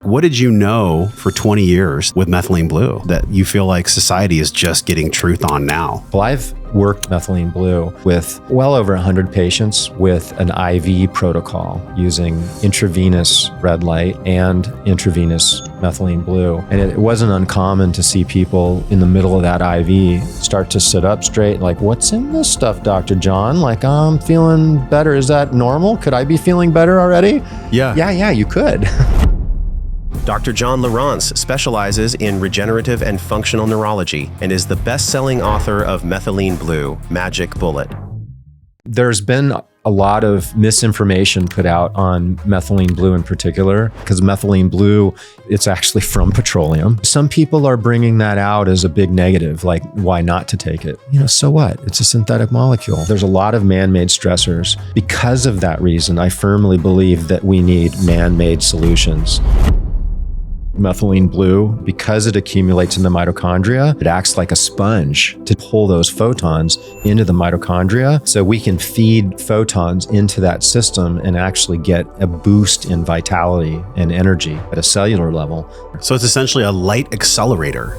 What did you know for 20 years with Methylene Blue that you feel like society is just getting truth on now? Well, I've worked Methylene Blue with well over 100 patients with an IV protocol using intravenous red light and intravenous Methylene Blue. And it wasn't uncommon to see people in the middle of that IV start to sit up straight, like, what's in this stuff, Dr. John? Like, I'm feeling better. Is that normal? Could I be feeling better already? Yeah, you could. Dr. John Lieurance specializes in regenerative and functional neurology and is the best-selling author of Methylene Blue, Magic Bullet. There's been a lot of misinformation put out on Methylene Blue in particular, because Methylene Blue, it's actually from petroleum. Some people are bringing that out as a big negative, like why not to take it? So what? It's a synthetic molecule. There's a lot of man-made stressors. Because of that reason, I firmly believe that we need man-made solutions. Methylene Blue, because it accumulates in the mitochondria, it acts like a sponge to pull those photons into the mitochondria. So we can feed photons into that system and actually get a boost in vitality and energy at a cellular level. So it's essentially a light accelerator.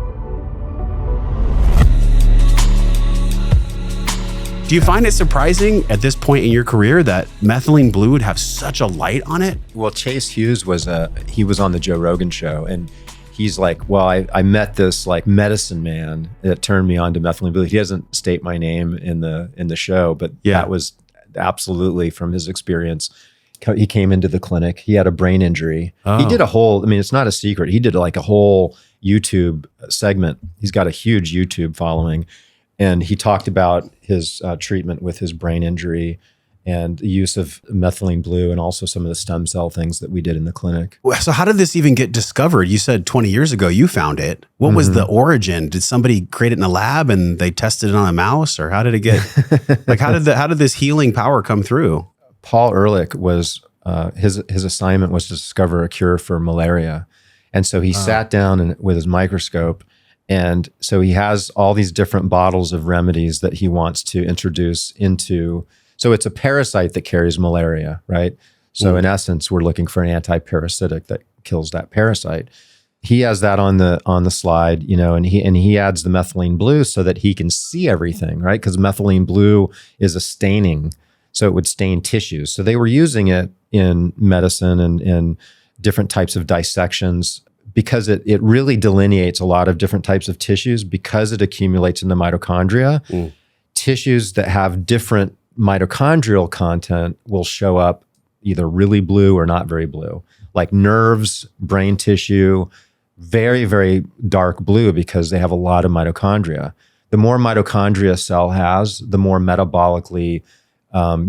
Do you find it surprising at this point in your career that Methylene Blue would have such a light on it? Well, Chase Hughes was on the Joe Rogan show, and he's like, well, I met this like medicine man that turned me on to Methylene Blue. He doesn't state my name in the show, but that was absolutely from his experience. He came into the clinic. He had a brain injury. He did a whole, it's not a secret. He did like a whole YouTube segment. He's got a huge YouTube following. And he talked about his treatment with his brain injury and the use of Methylene Blue and also some of the stem cell things that we did in the clinic. So how did this even get discovered? You said 20 years ago you found it. What was the origin? Did somebody create it in a lab and they tested it on a mouse, or how did it get, like how did this healing power come through? Paul Ehrlich was, his assignment was to discover a cure for malaria. And so he sat down with his microscope. And so he has all these different bottles of remedies that he wants to introduce into. So it's a parasite that carries malaria, right? So in essence, we're looking for an anti-parasitic that kills that parasite. He has that on the slide, and he adds the Methylene Blue so that he can see everything, right? Because Methylene Blue is a staining, so it would stain tissues. So they were using it in medicine and in different types of dissections, because it really delineates a lot of different types of tissues because it accumulates in the mitochondria. Tissues that have different mitochondrial content will show up either really blue or not very blue. Like nerves, brain tissue, very, very dark blue because they have a lot of mitochondria. The more mitochondria a cell has, the more metabolically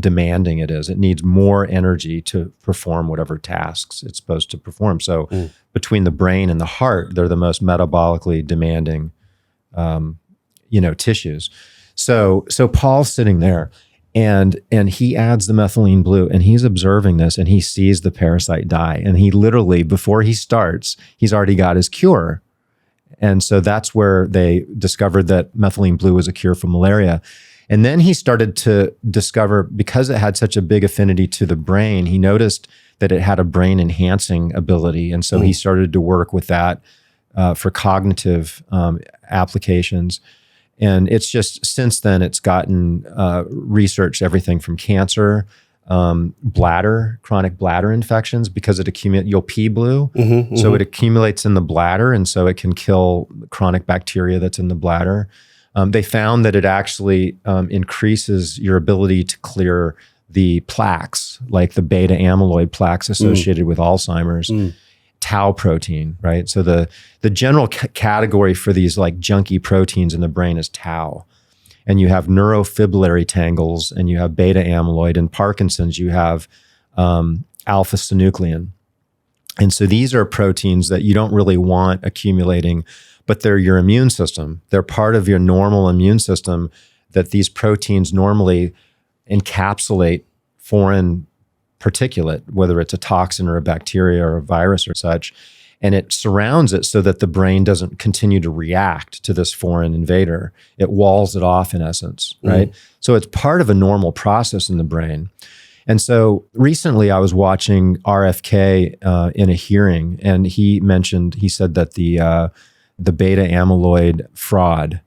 demanding it is. It needs more energy to perform whatever tasks it's supposed to perform. So between the brain and the heart, they're the most metabolically demanding, tissues. So Paul's sitting there and he adds the Methylene Blue and he's observing this and he sees the parasite die. And he literally, before he starts, he's already got his cure. And so that's where they discovered that Methylene Blue was a cure for malaria. And then he started to discover, because it had such a big affinity to the brain, he noticed that it had a brain enhancing ability. And so he started to work with that for cognitive applications. And it's just, since then, it's gotten researched everything from cancer, bladder, chronic bladder infections, because it accumulates, you'll pee blue. So it accumulates in the bladder. And so it can kill chronic bacteria that's in the bladder. They found that it actually increases your ability to clear the plaques, like the beta amyloid plaques associated with Alzheimer's, tau protein, right? So the general category for these like junky proteins in the brain is tau. And you have neurofibrillary tangles and you have beta amyloid. In Parkinson's, you have alpha-synuclein. And so these are proteins that you don't really want accumulating, but they're your immune system. They're part of your normal immune system, that these proteins normally encapsulate foreign particulate, whether it's a toxin or a bacteria or a virus or such, and it surrounds it so that the brain doesn't continue to react to this foreign invader. It walls it off in essence, right? So it's part of a normal process in the brain. And so recently I was watching RFK in a hearing, and he said that the beta amyloid fraud,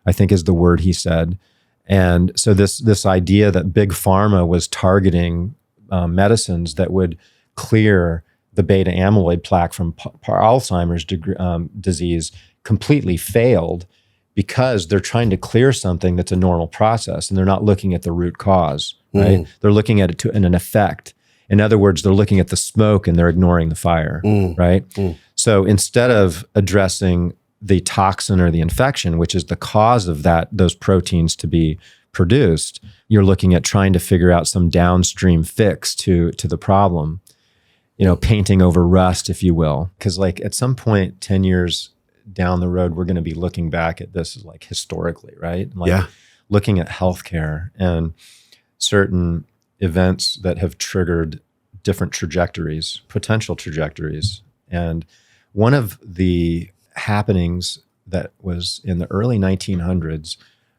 I think is the word he said. And so this idea that big pharma was targeting medicines that would clear the beta amyloid plaque from Alzheimer's disease completely failed, because they're trying to clear something that's a normal process, and they're not looking at the root cause, right? They're looking at it in an effect. In other words, they're looking at the smoke and they're ignoring the fire, right? So instead of addressing the toxin or the infection, which is the cause of those proteins to be produced, you're looking at trying to figure out some downstream fix to the problem, painting over rust, if you will. Because like at some point, 10 years down the road, we're going to be looking back at this like historically, right? Like looking at healthcare and certain events that have triggered different trajectories, potential trajectories. And one of the happenings that was in the early 1900s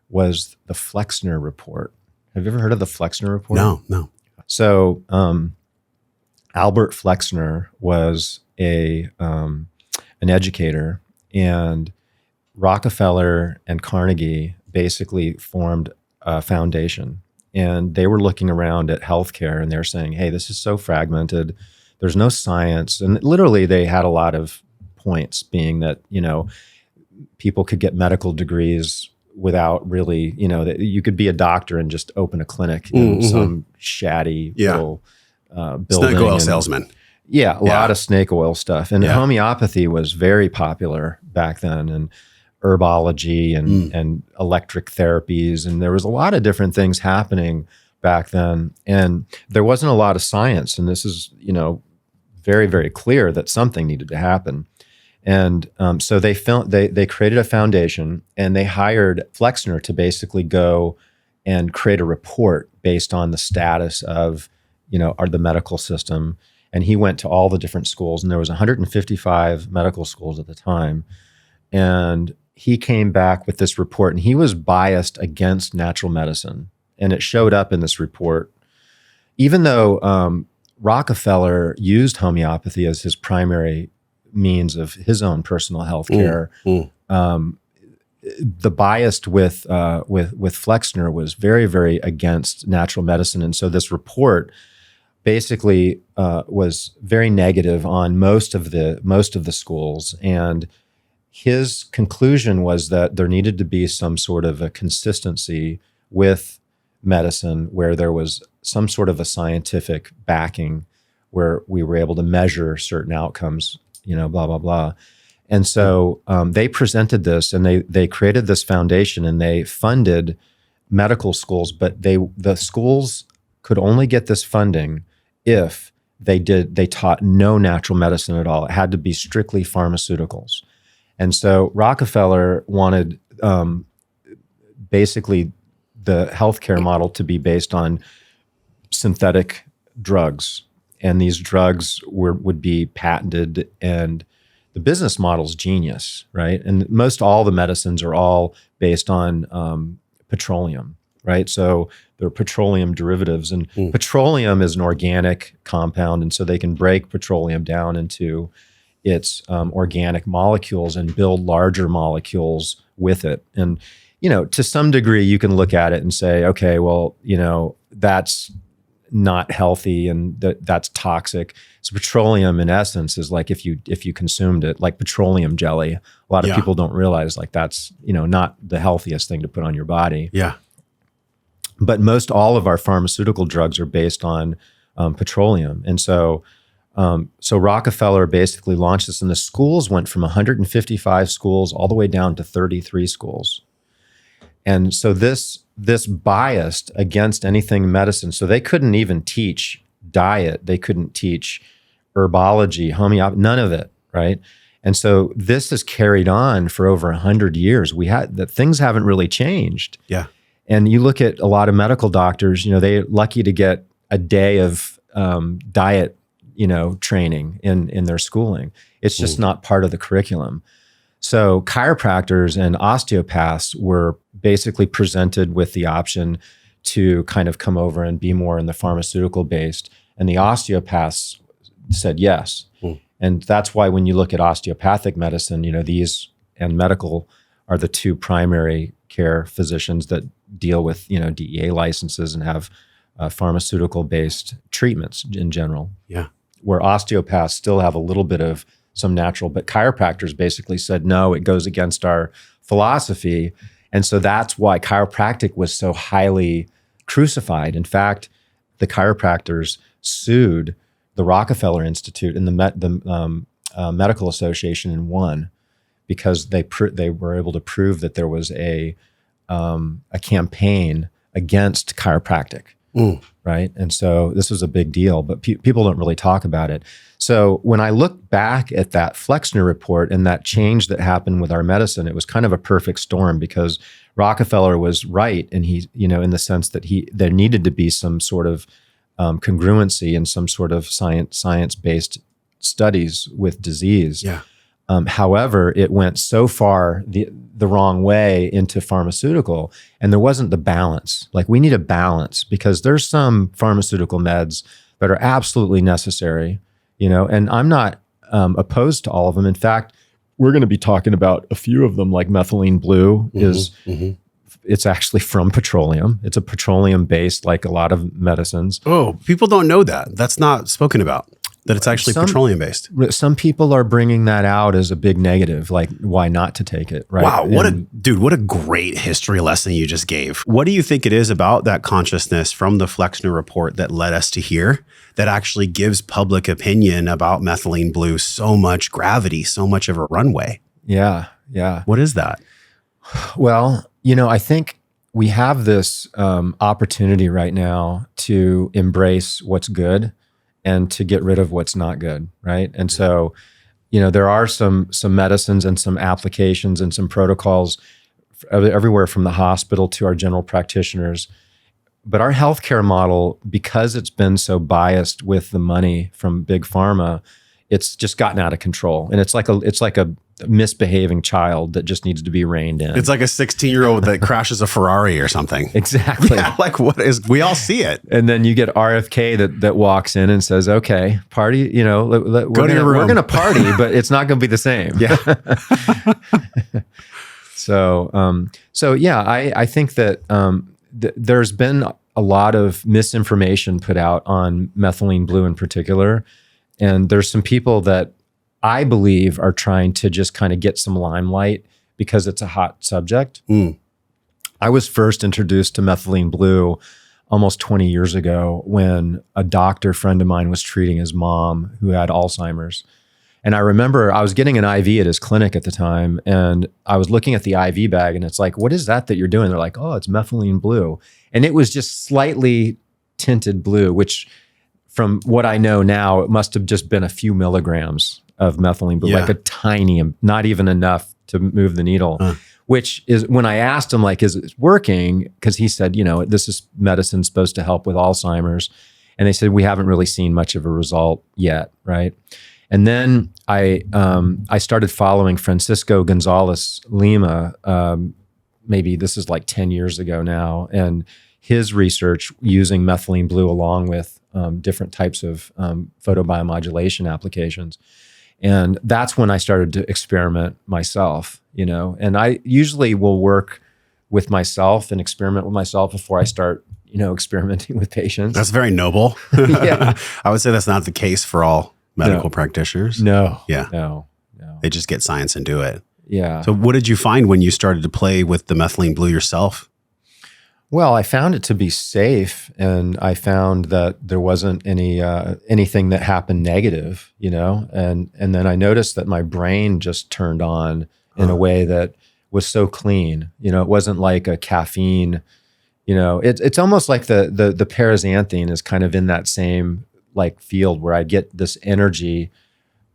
was the Flexner Report. Have you ever heard of the Flexner Report? No. So Albert Flexner was an educator, and Rockefeller and Carnegie basically formed a foundation, and they were looking around at healthcare and they're saying, hey, this is so fragmented. There's no science. And literally they had a lot of points, being that, people could get medical degrees without really, that you could be a doctor and just open a clinic in some shatty little building. Snake oil salesman. Yeah, a lot of snake oil stuff. And homeopathy was very popular back then, and herbology and electric therapies. And there was a lot of different things happening back then. And there wasn't a lot of science. And this is, very, very clear that something needed to happen. And so they created a foundation, and they hired Flexner to basically go and create a report based on the status of, the medical system. And he went to all the different schools, and there was 155 medical schools at the time. And he came back with this report, and he was biased against natural medicine. And it showed up in this report. Even though Rockefeller used homeopathy as his primary means of his own personal health care, the bias with Flexner was very, very against natural medicine. And so this report basically was very negative on most of the schools. And his conclusion was that there needed to be some sort of a consistency with medicine, where there was some sort of a scientific backing, where we were able to measure certain outcomes, blah, blah, blah. And so they presented this, and they created this foundation, and they funded medical schools, but the schools could only get this funding if they taught no natural medicine at all. It had to be strictly pharmaceuticals. And so Rockefeller wanted basically the healthcare model to be based on synthetic drugs. And these drugs would be patented, and the business model's genius, right? And most all the medicines are all based on petroleum, right? So they're petroleum derivatives, and petroleum is an organic compound. And so they can break petroleum down into its organic molecules and build larger molecules with it. And, to some degree, you can look at it and say, okay, well, that's not healthy and that's toxic. So petroleum, in essence, is like if you consumed it, like petroleum jelly. A lot of people don't realize like that's not the healthiest thing to put on your body. Yeah. But most all of our pharmaceutical drugs are based on petroleum, and so Rockefeller basically launched this, and the schools went from 155 schools all the way down to 33 schools. And so this biased against anything medicine. So they couldn't even teach diet. They couldn't teach herbology, homeopathy, none of it, right? And so this is carried on for over 100 years. Things haven't really changed. Yeah. And you look at a lot of medical doctors, they're lucky to get a day of diet, training in their schooling. It's just not part of the curriculum. So chiropractors and osteopaths were basically presented with the option to kind of come over and be more in the pharmaceutical based. And the osteopaths said yes. And that's why when you look at osteopathic medicine, these and medical are the two primary care physicians that deal with, DEA licenses and have pharmaceutical-based treatments in general. Yeah. Where osteopaths still have a little bit of some natural, but chiropractors basically said, no, it goes against our philosophy. And so that's why chiropractic was so highly crucified. In fact, the chiropractors sued the Rockefeller Institute and the Medical Association and won because they were able to prove that there was a campaign against chiropractic, right? And so this was a big deal, but people don't really talk about it. So when I look back at that Flexner report and that change that happened with our medicine, it was kind of a perfect storm because Rockefeller was right, and he, in the sense that there needed to be some sort of congruency and some sort of science-based studies with disease. Yeah. However, it went so far the wrong way into pharmaceutical, and there wasn't the balance. Like, we need a balance because there's some pharmaceutical meds that are absolutely necessary, and I'm not opposed to all of them. In fact, we're going to be talking about a few of them, like methylene blue it's actually from petroleum. It's a petroleum-based, like a lot of medicines. Oh, people don't know that. That's not spoken about, that it's actually petroleum-based. Some people are bringing that out as a big negative, like why not to take it, right? Wow, what a great history lesson you just gave. What do you think it is about that consciousness from the Flexner report that led us to here that actually gives public opinion about methylene blue so much gravity, so much of a runway? Yeah. What is that? Well, I think we have this opportunity right now to embrace what's good and to get rid of what's not good, right? And so, there are some medicines and some applications and some protocols everywhere from the hospital to our general practitioners. But our healthcare model, because it's been so biased with the money from big pharma, it's just gotten out of control. And it's like a misbehaving child that just needs to be reined in. It's like a 16-year-old that crashes a Ferrari or something. Exactly. Yeah, we all see it. And then you get RFK that walks in and says, okay, party, we're going to party, but it's not going to be the same. Yeah. So yeah, I think that there's been a lot of misinformation put out on methylene blue in particular. And there's some people that I believe are trying to just kind of get some limelight because it's a hot subject. I was first introduced to methylene blue almost 20 years ago when a doctor friend of mine was treating his mom who had Alzheimer's. And I remember I was getting an IV at his clinic at the time, and I was looking at the IV bag, and it's like, what is that you're doing? They're like, oh, it's methylene blue. And it was just slightly tinted blue, which from what I know now, it must have just been a few milligrams of methylene blue, like a tiny, not even enough to move the needle, which is when I asked him, like, is it working? Because he said, this is medicine supposed to help with Alzheimer's. And they said, we haven't really seen much of a result yet, right? And then I started following Francisco Gonzalez Lima, maybe this is like 10 years ago now, and his research using methylene blue along with different types of photobiomodulation applications. And that's when I started to experiment myself, and I usually will work with myself and experiment with myself before I start, experimenting with patients. That's very noble. Yeah. I would say that's not the case for all medical practitioners. No. Yeah. No. They just get science and do it. Yeah. So what did you find when you started to play with the methylene blue yourself? Well, I found it to be safe, and I found that there wasn't anything that happened negative, and then I noticed that my brain just turned on in a way that was so clean. It wasn't like a caffeine, it's almost like the paraxanthine is kind of in that same like field where I get this energy,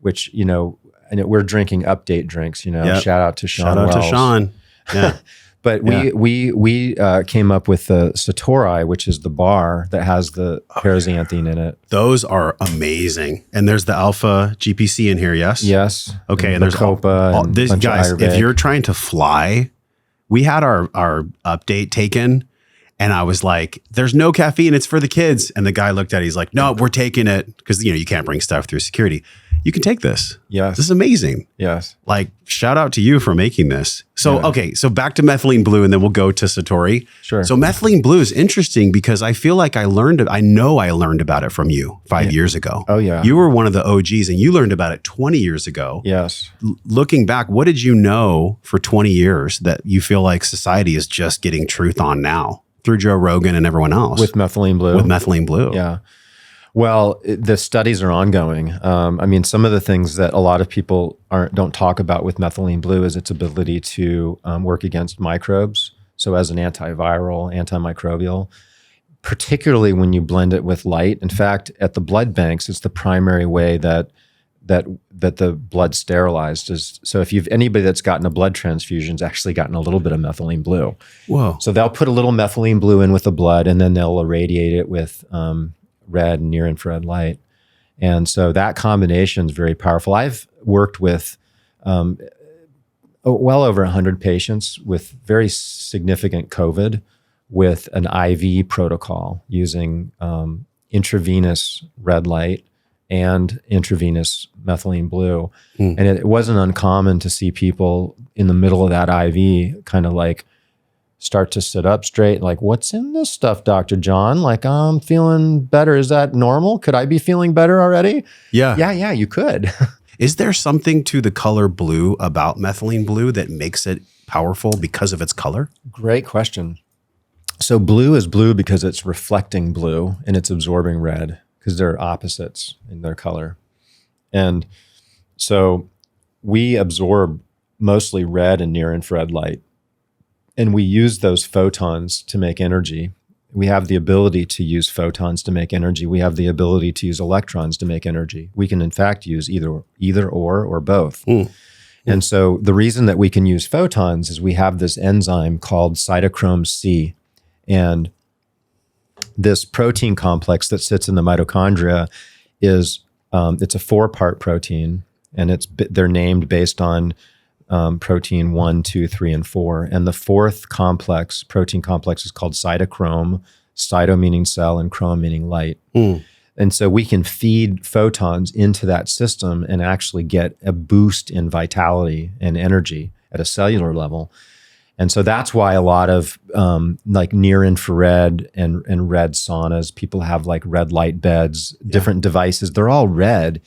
which, and we're drinking Update drinks, Yep. Shout out to Sean Shout out Wells. to Sean. Yeah. But we came up with the Satori, which is the bar that has the paraxanthine in it. Those are amazing. And there's the alpha GPC in here, yes? Yes. Okay. And there's Copa. This, guys, if you're trying to fly, we had our Update taken, And I was like, there's no caffeine. It's for the kids. And the guy looked at it. He's like, no, we're taking it. Because, you can't bring stuff through security. You can take this. Yes. This is amazing. Yes. Like, shout out to you for making this. So, okay. So back to methylene blue, and then we'll go to Satori. Sure. So methylene blue is interesting because I feel like I learned about it from you 5 years ago. Oh, yeah. You were one of the OGs and you learned about it 20 years ago. Yes. Looking back, what did you know for 20 years that you feel like society is just getting truth on now through Joe Rogan and everyone else? With methylene blue. With methylene blue. Yeah. Well, the studies are ongoing. I mean, some of the things that a lot of people don't talk about with methylene blue is its ability to work against microbes. So as an antiviral, antimicrobial, particularly when you blend it with light. In fact, at the blood banks, it's the primary way that the blood sterilized is. So if anybody that's gotten a blood transfusion's actually gotten a little bit of methylene blue. Whoa. So they'll put a little methylene blue in with the blood, and then they'll irradiate it with red and near infrared light. And so that combination is very powerful. I've worked with well over 100 patients with very significant COVID with an IV protocol using intravenous red light and intravenous methylene blue. And it wasn't uncommon to see people in the middle of that IV kind of like start to sit up straight, like, what's in this stuff, Dr. John? Like, I'm feeling better. Is that normal? Could I be feeling better already? Yeah, you could. Is there something to the color blue about methylene blue that makes it powerful because of its color? Great question. So blue is blue because it's reflecting blue and it's absorbing red because they're opposites in their color. And so we absorb mostly red and near infrared light. And we use those photons to make energy. We have the ability to use photons to make energy. We have the ability to use electrons to make energy. We can, in fact, use either or both. And so the reason that we can use photons is we have this enzyme called cytochrome C. And this protein complex that sits in the mitochondria is, it's a 4-part protein, and they're named based on protein 1, 2, 3, and 4. And the 4th protein complex is called cytochrome, cyto meaning cell and chrome meaning light. And so we can feed photons into that system and actually get a boost in vitality and energy at a cellular level. And so that's why a lot of like near infrared and red saunas, people have like red light beds, different devices, they're all red.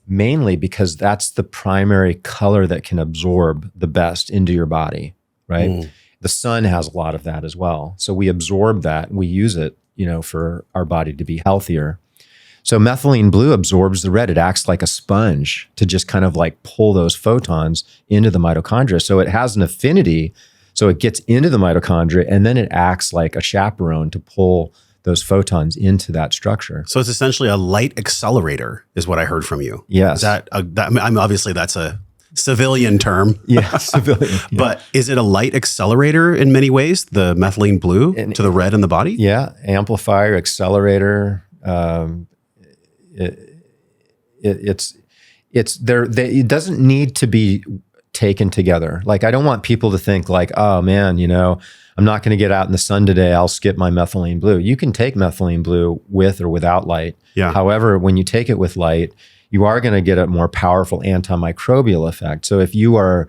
Mainly because that's the primary color that can absorb the best into your body, right? The sun has a lot of that as well. So we absorb that and we use it, for our body to be healthier. So methylene blue absorbs the red. It acts like a sponge to just kind of like pull those photons into the mitochondria. So it has an affinity. So it gets into the mitochondria and then it acts like a chaperone to pull those photons into that structure. So it's essentially a light accelerator is what I heard from you. Yes. Is that obviously that's a civilian term. Yeah, civilian. Yeah. But is it a light accelerator in many ways, the methylene blue to the red in the body? Yeah, amplifier, accelerator. It's there. It doesn't need to be taken together. Like, I don't want people to think like, oh man, I'm not going to get out in the sun today. I'll skip my methylene blue. You can take methylene blue with or without light. Yeah. However, when you take it with light, you are going to get a more powerful antimicrobial effect. So if you are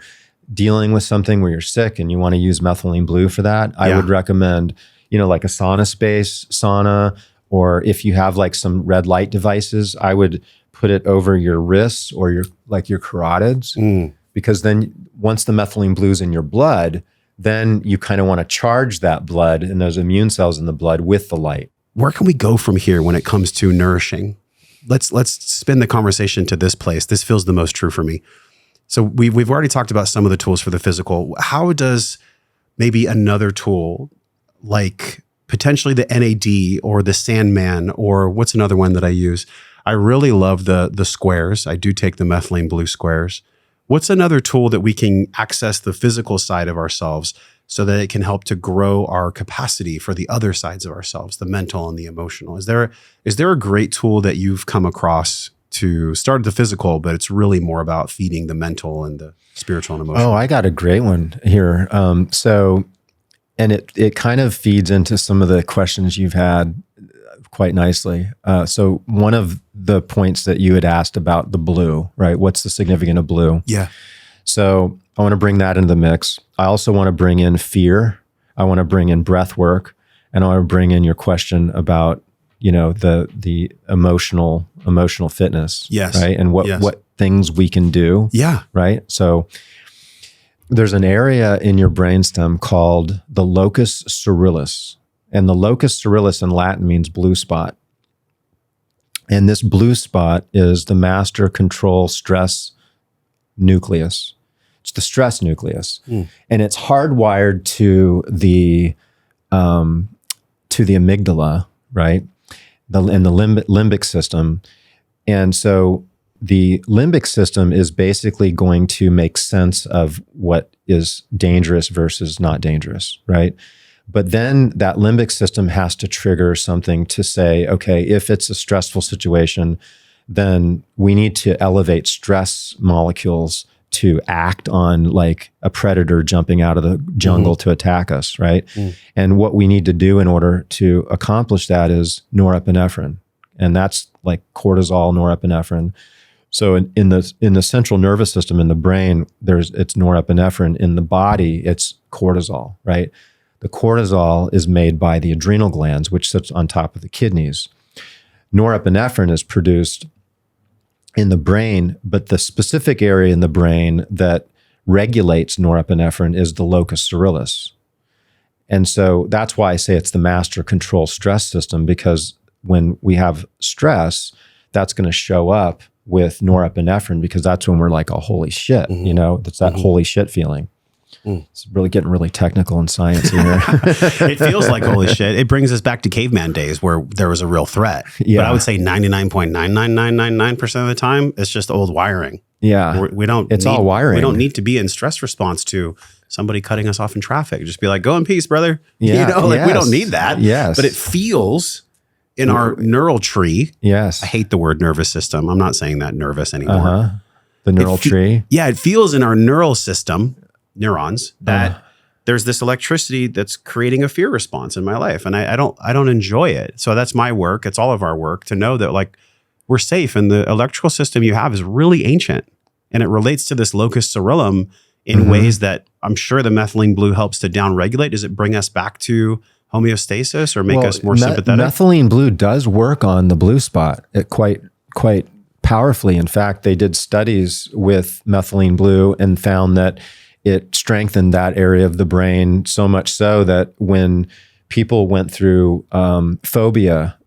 dealing with something where you're sick and you want to use methylene blue for that, I would recommend, like a sauna, or if you have like some red light devices, I would put it over your wrists or your carotids, because then once the methylene blue's in your blood, then you kind of want to charge that blood and those immune cells in the blood with the light. Where can we go from here when it comes to nourishing? Let's spin the conversation to this place. This feels the most true for me. So we've already talked about some of the tools for the physical. How does maybe another tool like potentially the NAD or the Sandman, or what's another one that I use? I really love the squares. I do take the methylene blue squares. What's another tool that we can access the physical side of ourselves so that it can help to grow our capacity for the other sides of ourselves, the mental and the emotional? Is there a great tool that you've come across to start the physical, but it's really more about feeding the mental and the spiritual and emotional? Oh, I got a great one here. So And it kind of feeds into some of the questions you've had quite nicely. So one of the points that you had asked about the blue, right? What's the significance of blue? Yeah. So I want to bring that into the mix. I also want to bring in fear. I want to bring in breath work, and I want to bring in your question about, the emotional fitness. Yes. Right. And what things we can do. Yeah. Right. So there's an area in your brainstem called the locus coeruleus. And the locus coeruleus in Latin means blue spot. And this blue spot is the master control stress nucleus. It's the stress nucleus. And it's hardwired to the amygdala, right? In the limbic system. And so the limbic system is basically going to make sense of what is dangerous versus not dangerous, right? But then that limbic system has to trigger something to say, okay, if it's a stressful situation, then we need to elevate stress molecules to act on like a predator jumping out of the jungle to attack us, right? And what we need to do in order to accomplish that is norepinephrine. And that's like cortisol, norepinephrine. So in the central nervous system in the brain, it's norepinephrine. In the body, it's cortisol, right? The cortisol is made by the adrenal glands, which sits on top of the kidneys. Norepinephrine is produced in the brain, but the specific area in the brain that regulates norepinephrine is the locus coeruleus. And so that's why I say it's the master control stress system, because when we have stress, that's going to show up with norepinephrine, because that's when we're like, oh, holy shit, that's that holy shit feeling. It's really getting really technical and sciencey here. It feels like holy shit. It brings us back to caveman days where there was a real threat. Yeah. But I would say 99.99999% of the time, it's just old wiring. Yeah. It's all wiring. We don't need to be in stress response to somebody cutting us off in traffic. Just be like, go in peace, brother. Yeah. We don't need that. Yes. But it feels in our neural tree. Yes. I hate the word nervous system. I'm not saying that nervous anymore. The neural tree. Yeah. It feels in our neural system, neurons, that there's this electricity that's creating a fear response in my life. And I don't enjoy it. So that's my work. It's all of our work to know that like we're safe. And the electrical system you have is really ancient. And it relates to this locus coeruleum in ways that I'm sure the methylene blue helps to downregulate. Does it bring us back to homeostasis or make us more sympathetic? Methylene blue does work on the blue spot quite powerfully. In fact, they did studies with methylene blue and found that it strengthened that area of the brain so much so that when people went through phobia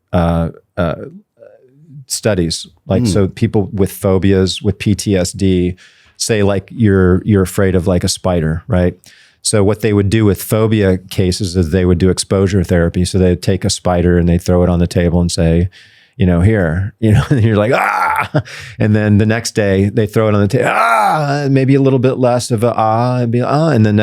studies, like so people with phobias, with PTSD, say like you're afraid of like a spider, right? So what they would do with phobia cases is they would do exposure therapy. So they'd take a spider and they throw it on the table and say, here, and you're like, ah. And then the next day they throw it on the table, maybe a little bit less of and be, and then,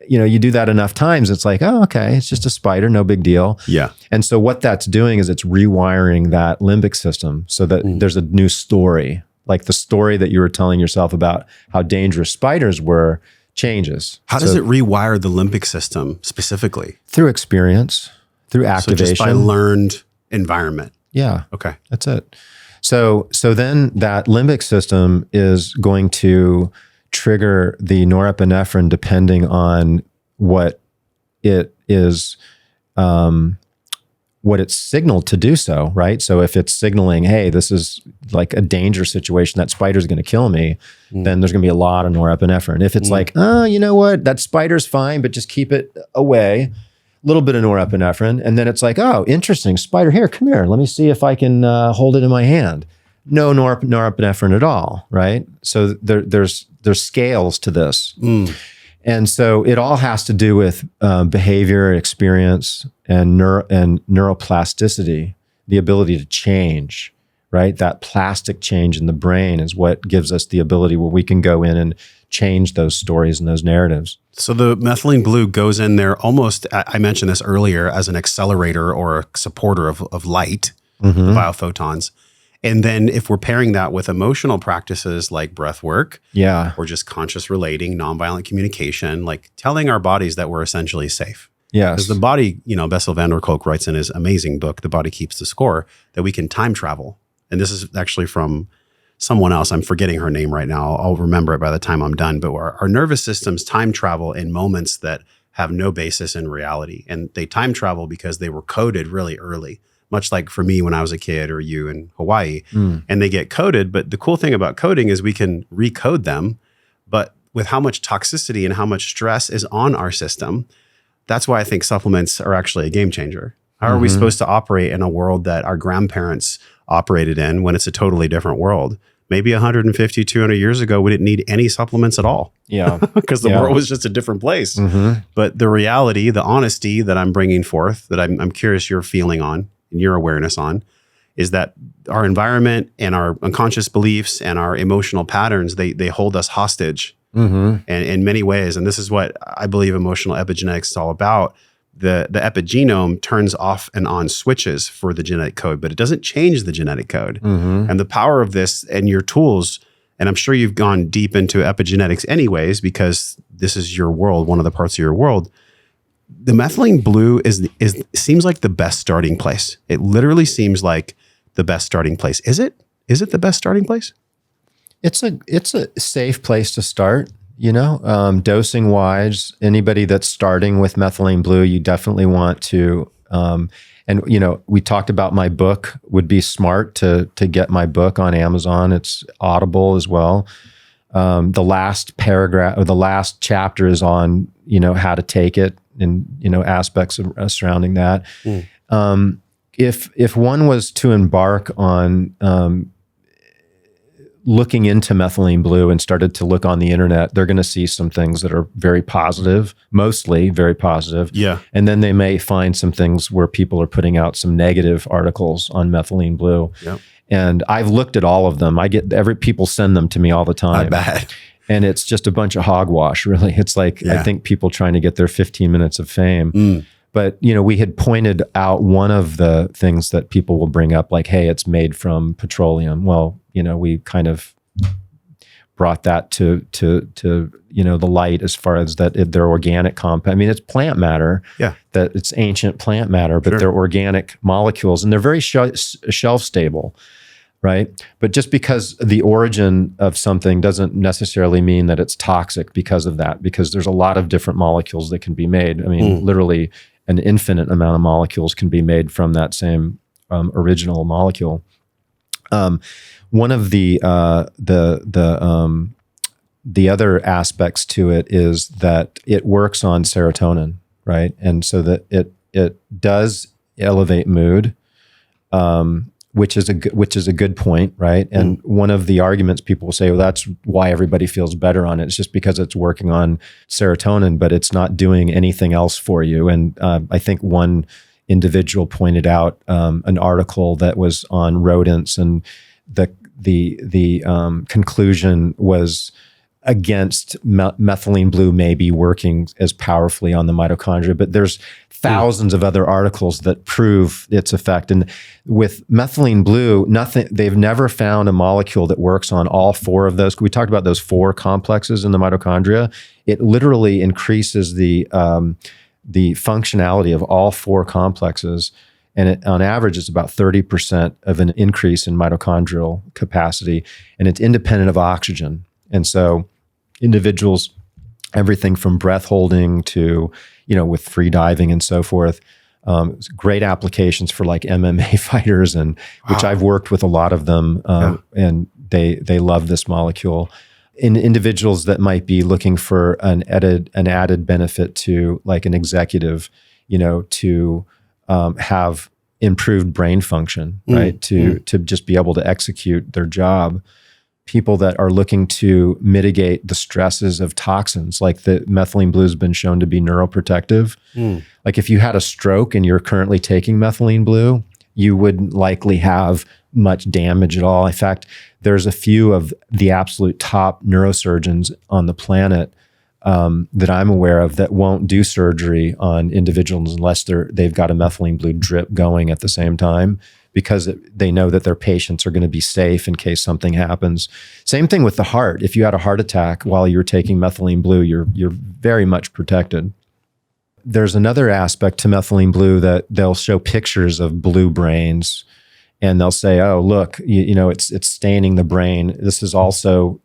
you do that enough times. It's like, oh, okay, it's just a spider, no big deal. Yeah. And so what that's doing is it's rewiring that limbic system so that there's a new story, like the story that you were telling yourself about how dangerous spiders were changes. How does it rewire the limbic system specifically? Through experience, through activation. So just by learned environment. Yeah. Okay. That's it. So then that limbic system is going to trigger the norepinephrine depending on what it is, what it's signaled to do so, right? So if it's signaling, hey, this is like a danger situation, that spider's going to kill me, then there's going to be a lot of norepinephrine. If it's like, you know what, that spider's fine, but just keep it away, little bit of norepinephrine. And then it's like, oh, interesting, spider, here, come here. Let me see if I can hold it in my hand. No norepinephrine at all, right? So there's scales to this. And so it all has to do with behavior, experience, and neuroplasticity, the ability to change, right? That plastic change in the brain is what gives us the ability where we can go in and change those stories and those narratives. So the methylene blue goes in there almost, I mentioned this earlier, as an accelerator or a supporter of light, the biophotons. And then if we're pairing that with emotional practices like breath work, or just conscious relating, nonviolent communication, like telling our bodies that we're essentially safe. Yes. Because the body, Bessel van der Kolk writes in his amazing book, The Body Keeps the Score, that we can time travel. And this is actually from someone else. I'm forgetting her name right now. I'll remember it by the time I'm done. But our nervous systems time travel in moments that have no basis in reality. And they time travel because they were coded really early, much like for me when I was a kid or you in Hawaii. And they get coded. But the cool thing about coding is we can recode them. But with how much toxicity and how much stress is on our system, that's why I think supplements are actually a game changer. How are we supposed to operate in a world that our grandparents operated in when it's a totally different world? Maybe 150, 200 years ago, we didn't need any supplements at all. Yeah. Because the world was just a different place. But the reality, the honesty that I'm bringing forth, that I'm curious your feeling on and your awareness on, is that our environment and our unconscious beliefs and our emotional patterns, they hold us hostage and in many ways. And this is what I believe emotional epigenetics is all about. The epigenome turns off and on switches for the genetic code, but it doesn't change the genetic code. And the power of this and your tools, and I'm sure you've gone deep into epigenetics anyways, because this is your world, one of the parts of your world. The methylene blue seems like the best starting place. It literally seems like the best starting place. Is it? Is it the best starting place? It's a safe place to start. Dosing wise, anybody that's starting with methylene blue, you definitely want to, we talked about my book. Would be smart to get my book on Amazon. It's Audible as well. The last paragraph or the last chapter is on, how to take it and, aspects surrounding that. If one was to embark on, looking into methylene blue and started to look on the internet, they're going to see some things that are very positive, mostly very positive. Yeah. And then they may find some things where people are putting out some negative articles on methylene blue. Yep. And I've looked at all of them. People send them to me all the time. I bet. And it's just a bunch of hogwash, really. It's like, I think people trying to get their 15 minutes of fame. But, we had pointed out one of the things that people will bring up, like, hey, it's made from petroleum. Well, we kind of brought that to the light as far as that they're organic compound. I mean, it's plant matter. Yeah. That it's ancient plant matter, but they're organic molecules and they're very shelf stable, right? But just because the origin of something doesn't necessarily mean that it's toxic because of that, because there's a lot of different molecules that can be made. I mean, literally an infinite amount of molecules can be made from that same original molecule. One of the other aspects to it is that it works on serotonin, right? And so that it does elevate mood, which is a good point, right? And one of the arguments people will say, well, that's why everybody feels better on it. It's just because it's working on serotonin, but it's not doing anything else for you. And I think one individual pointed out an article that was on rodents, and the conclusion was against methylene blue maybe working as powerfully on the mitochondria, but there's thousands of other articles that prove its effect. And with methylene blue, they've never found a molecule that works on all four of those. We talked about those four complexes in the mitochondria. It literally increases the functionality of all four complexes. And on average, it's about 30% of an increase in mitochondrial capacity, and it's independent of oxygen. And so individuals, everything from breath holding to, with free diving and so forth, great applications for like MMA fighters, and which I've worked with a lot of them, and they love this molecule. In individuals that might be looking for an added benefit to like an executive, to have improved brain function, right? To just be able to execute their job. People that are looking to mitigate the stresses of toxins, like the methylene blue has been shown to be neuroprotective. Like if you had a stroke and you're currently taking methylene blue, you wouldn't likely have much damage at all. In fact, there's a few of the absolute top neurosurgeons on the planet that I'm aware of that won't do surgery on individuals unless they've got a methylene blue drip going at the same time, because they know that their patients are going to be safe in case something happens. Same thing with the heart. If you had a heart attack while you're taking methylene blue, you're very much protected. there's another aspect to methylene blue that they'll show pictures of blue brains, and they'll say, "Oh, look, it's staining the brain." This is also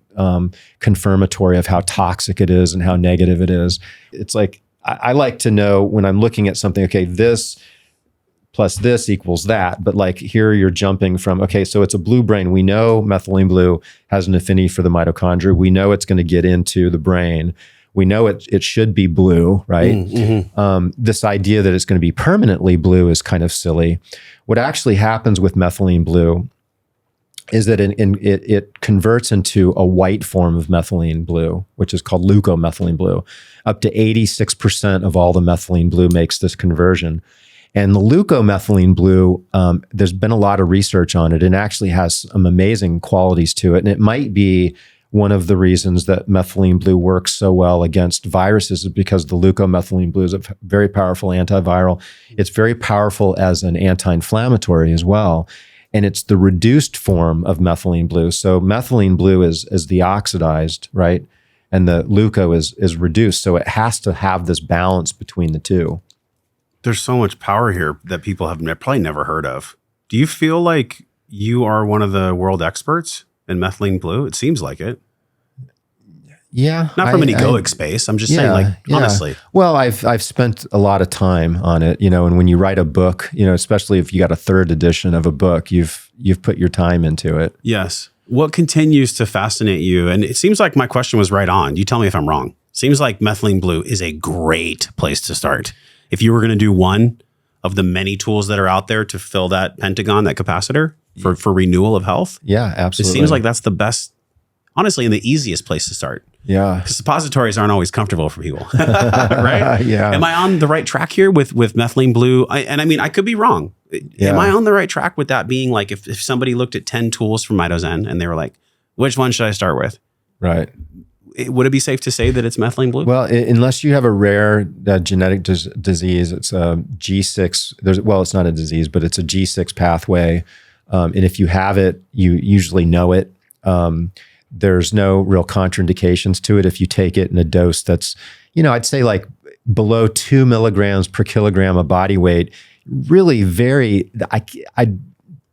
confirmatory of how toxic it is and how negative it is. It's like I like to know when I'm looking at something. Okay, this plus this equals that, but like here you're jumping from, okay, so it's a blue brain. We know methylene blue has an affinity for the mitochondria. We know it's going to get into the brain. We know it should be blue, right? Mm-hmm. This idea that it's going to be permanently blue is kind of silly. What actually happens with methylene blue is that it converts into a white form of methylene blue, which is called leucomethylene blue. Up to 86% of all the methylene blue makes this conversion. And the leucomethylene blue, there's been a lot of research on it and actually has some amazing qualities to it. And it might be one of the reasons that methylene blue works so well against viruses is because the leucomethylene blue is a very powerful antiviral. It's very powerful as an anti-inflammatory as well. And it's the reduced form of methylene blue. So methylene blue is the oxidized, right? And the leuco is reduced. So it has to have this balance between the two. There's so much power here that people have probably never heard of. Do you feel like you are one of the world experts in methylene blue? It seems like it. Yeah. Not from an egoic space. I'm just saying, honestly. Well, I've spent a lot of time on it, and when you write a book, especially if you got a third edition of a book, you've put your time into it. Yes. What continues to fascinate you? And it seems like my question was right on. You tell me if I'm wrong. Seems like methylene blue is a great place to start. If you were going to do one of the many tools that are out there to fill that pentagon, that capacitor for renewal of health. Yeah, absolutely. It seems like that's the best, honestly, and the easiest place to start. Yeah. Because suppositories aren't always comfortable for people, right? Yeah. Am I on the right track here with methylene blue? I could be wrong. Yeah. Am I on the right track with that being like, if somebody looked at 10 tools from MitoZen and they were like, which one should I start with? Right. Would it be safe to say that it's methylene blue? Well, unless you have a rare genetic disease, it's a G6. It's not a disease, but it's a G6 pathway. And if you have it, you usually know it. There's no real contraindications to it if you take it in a dose that's, I'd say like below 2 milligrams per kilogram of body weight. Really I'd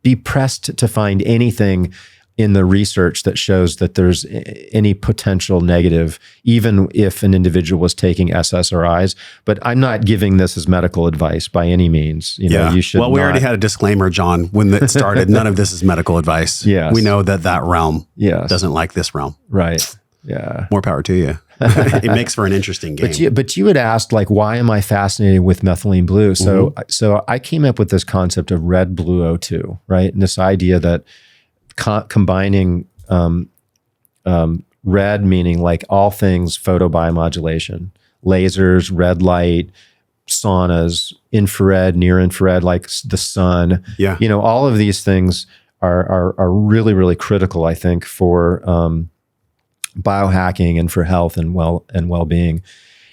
be pressed to find anything in the research that shows that there's any potential negative, even if an individual was taking SSRIs. But I'm not giving this as medical advice by any means. You should. Well, we already had a disclaimer, John, when it started. None of this is medical advice. Yes. We know that realm doesn't like this realm. Right. Yeah. More power to you. It makes for an interesting game. But you had asked, like, why am I fascinated with methylene blue? So, so I came up with this concept of red blue O2, right? And this idea that combining red, meaning like all things photobiomodulation, lasers, red light, saunas, infrared, near infrared, like the sun. Yeah. All of these things are really, really critical, I think, for biohacking and for health and well-being.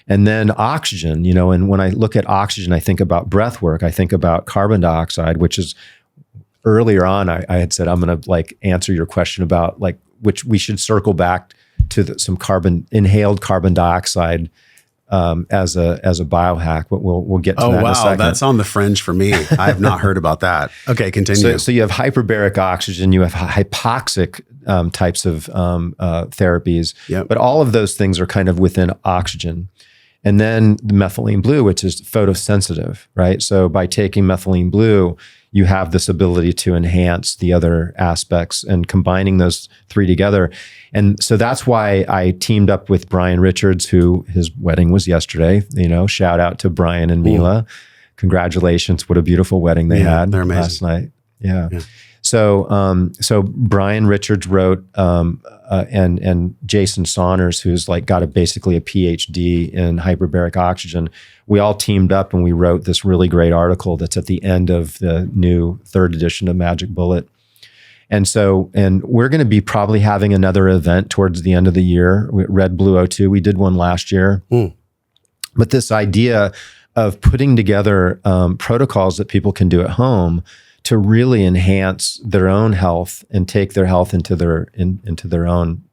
And then oxygen, and when I look at oxygen, I think about breath work. I think about carbon dioxide, which is earlier on, I had said, I'm going to answer your question about which we should circle back to some inhaled carbon dioxide as a biohack, but we'll get to that in a second. That's on the fringe for me. I have not heard about that. Okay, continue. So you have hyperbaric oxygen, you have hypoxic types of therapies, but all of those things are kind of within oxygen. And then the methylene blue, which is photosensitive, right? So by taking methylene blue, you have this ability to enhance the other aspects and combining those three together. And so that's why I teamed up with Brian Richards, who his wedding was yesterday. Shout out to Brian and Mila. Congratulations. What a beautiful wedding they had last night. Yeah. So Brian Richards wrote, and Jason Saunders, who's got basically a PhD in hyperbaric oxygen. We all teamed up and we wrote this really great article that's at the end of the new 3rd edition of Magic Bullet. And we're going to be probably having another event towards the end of the year, Red Blue O2. We did one last year. But this idea of putting together protocols that people can do at home to really enhance their own health and take their health into their own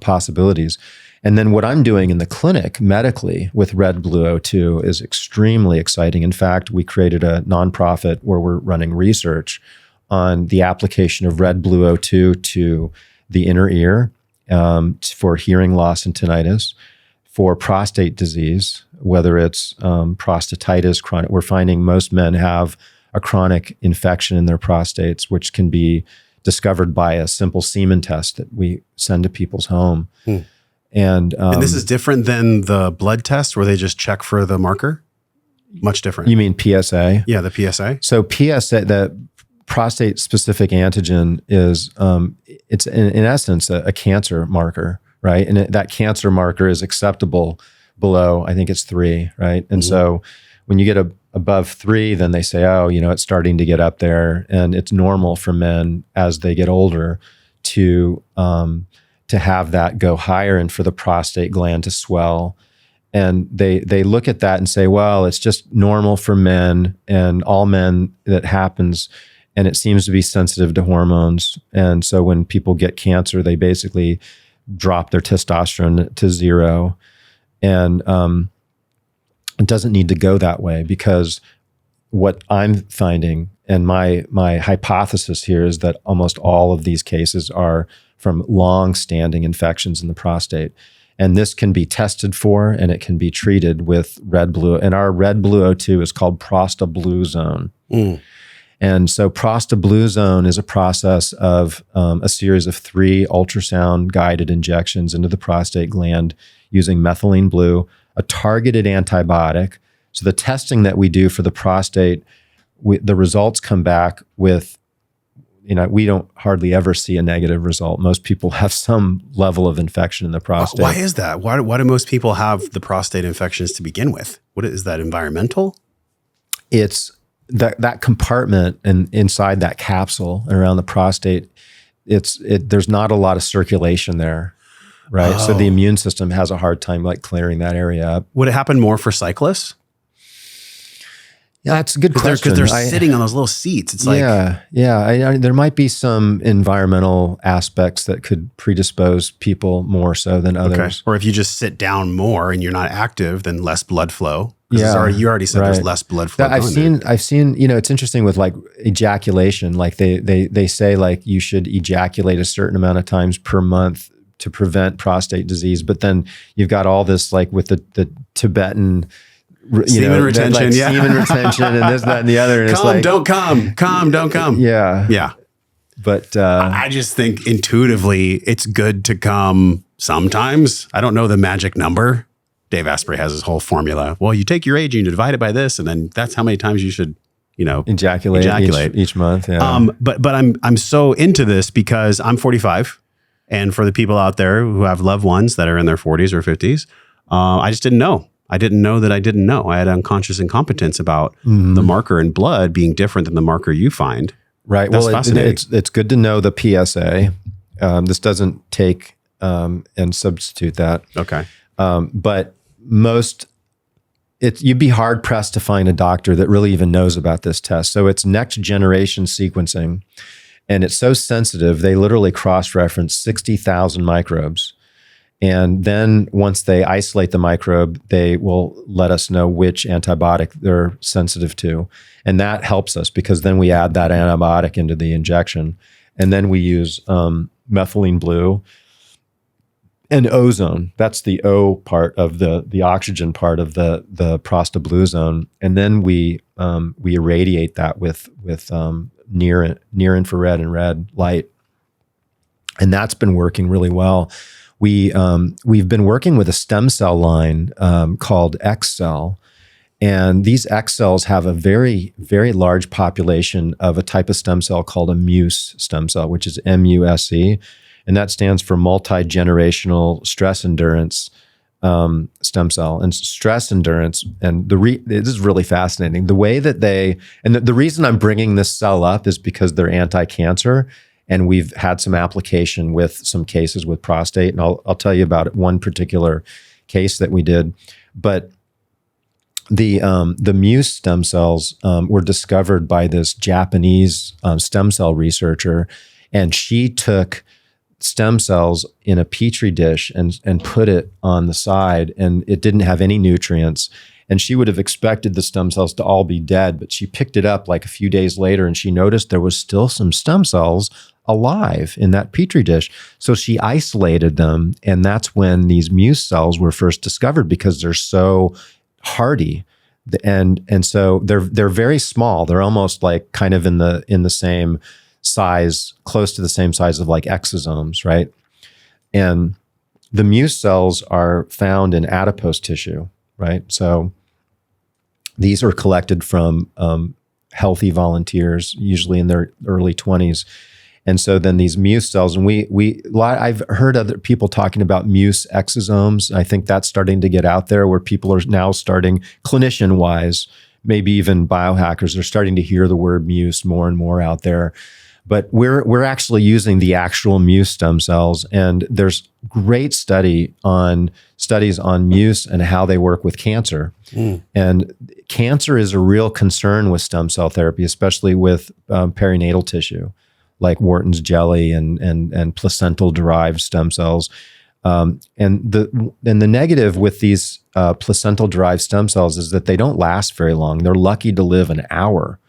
possibilities. And then what I'm doing in the clinic medically with red blue O2 is extremely exciting. In fact, we created a nonprofit where we're running research on the application of red blue O2 to the inner ear for hearing loss and tinnitus, for prostate disease, whether it's prostatitis, chronic. We're finding most men have a chronic infection in their prostates, which can be discovered by a simple semen test that we send to people's home. And this is different than the blood test where they just check for the marker? Much different. You mean PSA? Yeah, the PSA. So PSA, the prostate-specific antigen is, it's in essence a cancer marker, right? And that cancer marker is acceptable below, I think it's 3, right? And so when you get above 3, then they say, oh, it's starting to get up there, and it's normal for men as they get older to have that go higher and for the prostate gland to swell. And they look at that and say, well, it's just normal for men, and all men that happens, and it seems to be sensitive to hormones. And so when people get cancer, they basically drop their testosterone to 0. And it doesn't need to go that way, because what I'm finding, and my hypothesis here, is that almost all of these cases are from long-standing infections in the prostate. And this can be tested for, and it can be treated with red blue. And our red blue O2 is called Prostabluezone. And so Prostabluezone is a process of a series of 3 ultrasound-guided injections into the prostate gland using methylene blue, a targeted antibiotic. So the testing that we do for the prostate, the results come back with, we don't hardly ever see a negative result. Most people have some level of infection in the prostate. Why is that? Why do most people have the prostate infections to begin with? What is that, environmental? It's that compartment and inside that capsule and around the prostate, there's not a lot of circulation there, right? So the immune system has a hard time clearing that area up. Would it happen more for cyclists? Yeah, that's a good question. Because they're sitting on those little seats. It's there might be some environmental aspects that could predispose people more so than others. Okay. Or if you just sit down more and you're not active, then less blood flow. Yeah, you already said there's less blood flow. I've seen. It's interesting with ejaculation. They say you should ejaculate a certain amount of times per month to prevent prostate disease. But then you've got all this with the Tibetan. Semen retention, semen retention, and this, that, and the other. And come, don't come. Come, don't come. Yeah. But I just think intuitively it's good to come sometimes. I don't know the magic number. Dave Asprey has his whole formula. Well, you take your age and you divide it by this, and then that's how many times you should, ejaculate each month. Yeah. But I'm so into this because I'm 45, and for the people out there who have loved ones that are in their 40s or 50s, I just didn't know. I didn't know that I didn't know. I had unconscious incompetence about the marker in blood being different than the marker you find. Right. That's fascinating. It's good to know the PSA. This doesn't take and substitute that. Okay. But you'd be hard pressed to find a doctor that really even knows about this test. So it's next generation sequencing, and it's so sensitive. They literally cross-reference 60,000 microbes. And then once they isolate the microbe, they will let us know which antibiotic they're sensitive to. And that helps us because then we add that antibiotic into the injection. And then we use methylene blue and ozone. That's the O part of the oxygen part of the Prostabluezone. And then we irradiate that with near infrared and red light. And that's been working really well. We've been working with a stem cell line called X cell, and these X cells have a very, very large population of a type of stem cell called a Muse stem cell, which is MUSE, and that stands for multi-generational stress endurance stem cell. And stress endurance, and this is really fascinating. The way that the reason I'm bringing this cell up is because they're anti-cancer. And we've had some application with some cases with prostate, and I'll tell you about one particular case that we did. But the Muse stem cells were discovered by this Japanese stem cell researcher, and she took stem cells in a petri dish and put it on the side, and it didn't have any nutrients. And she would have expected the stem cells to all be dead, but she picked it up like a few days later and she noticed there was still some stem cells alive in that petri dish. So she isolated them, and that's when these Muse cells were first discovered, because they're so hardy. And so they're very small. They're almost like kind of in the same size, close to the same size of like exosomes, right? And the Muse cells are found in adipose tissue, right? So these are collected from healthy volunteers, usually in their early 20s. And so then these Muse cells, and I've heard other people talking about Muse exosomes. I think that's starting to get out there, where people are now starting, clinician-wise, maybe even biohackers, are starting to hear the word Muse more and more out there. But we're actually using the actual Muse stem cells, and there's great studies on Muse and how they work with cancer. And cancer is a real concern with stem cell therapy, especially with perinatal tissue, like Wharton's jelly and placental-derived stem cells. And the negative with these placental-derived stem cells is that they don't last very long. They're lucky to live an hour,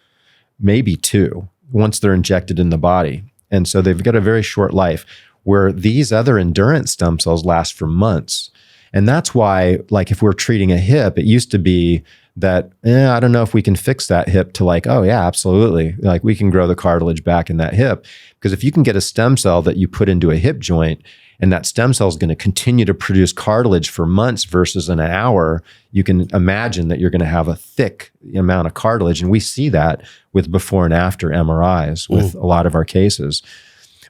maybe 2. Once they're injected in the body. And so they've got a very short life, where these other endurance stem cells last for months. And that's why, like, if we're treating a hip, it used to be that, I don't know if we can fix that hip, to like, oh yeah, absolutely. Like, we can grow the cartilage back in that hip. Because if you can get a stem cell that you put into a hip joint, and that stem cell is going to continue to produce cartilage for months versus an hour, you can imagine that you're going to have a thick amount of cartilage. And we see that with before and after MRIs with a lot of our cases.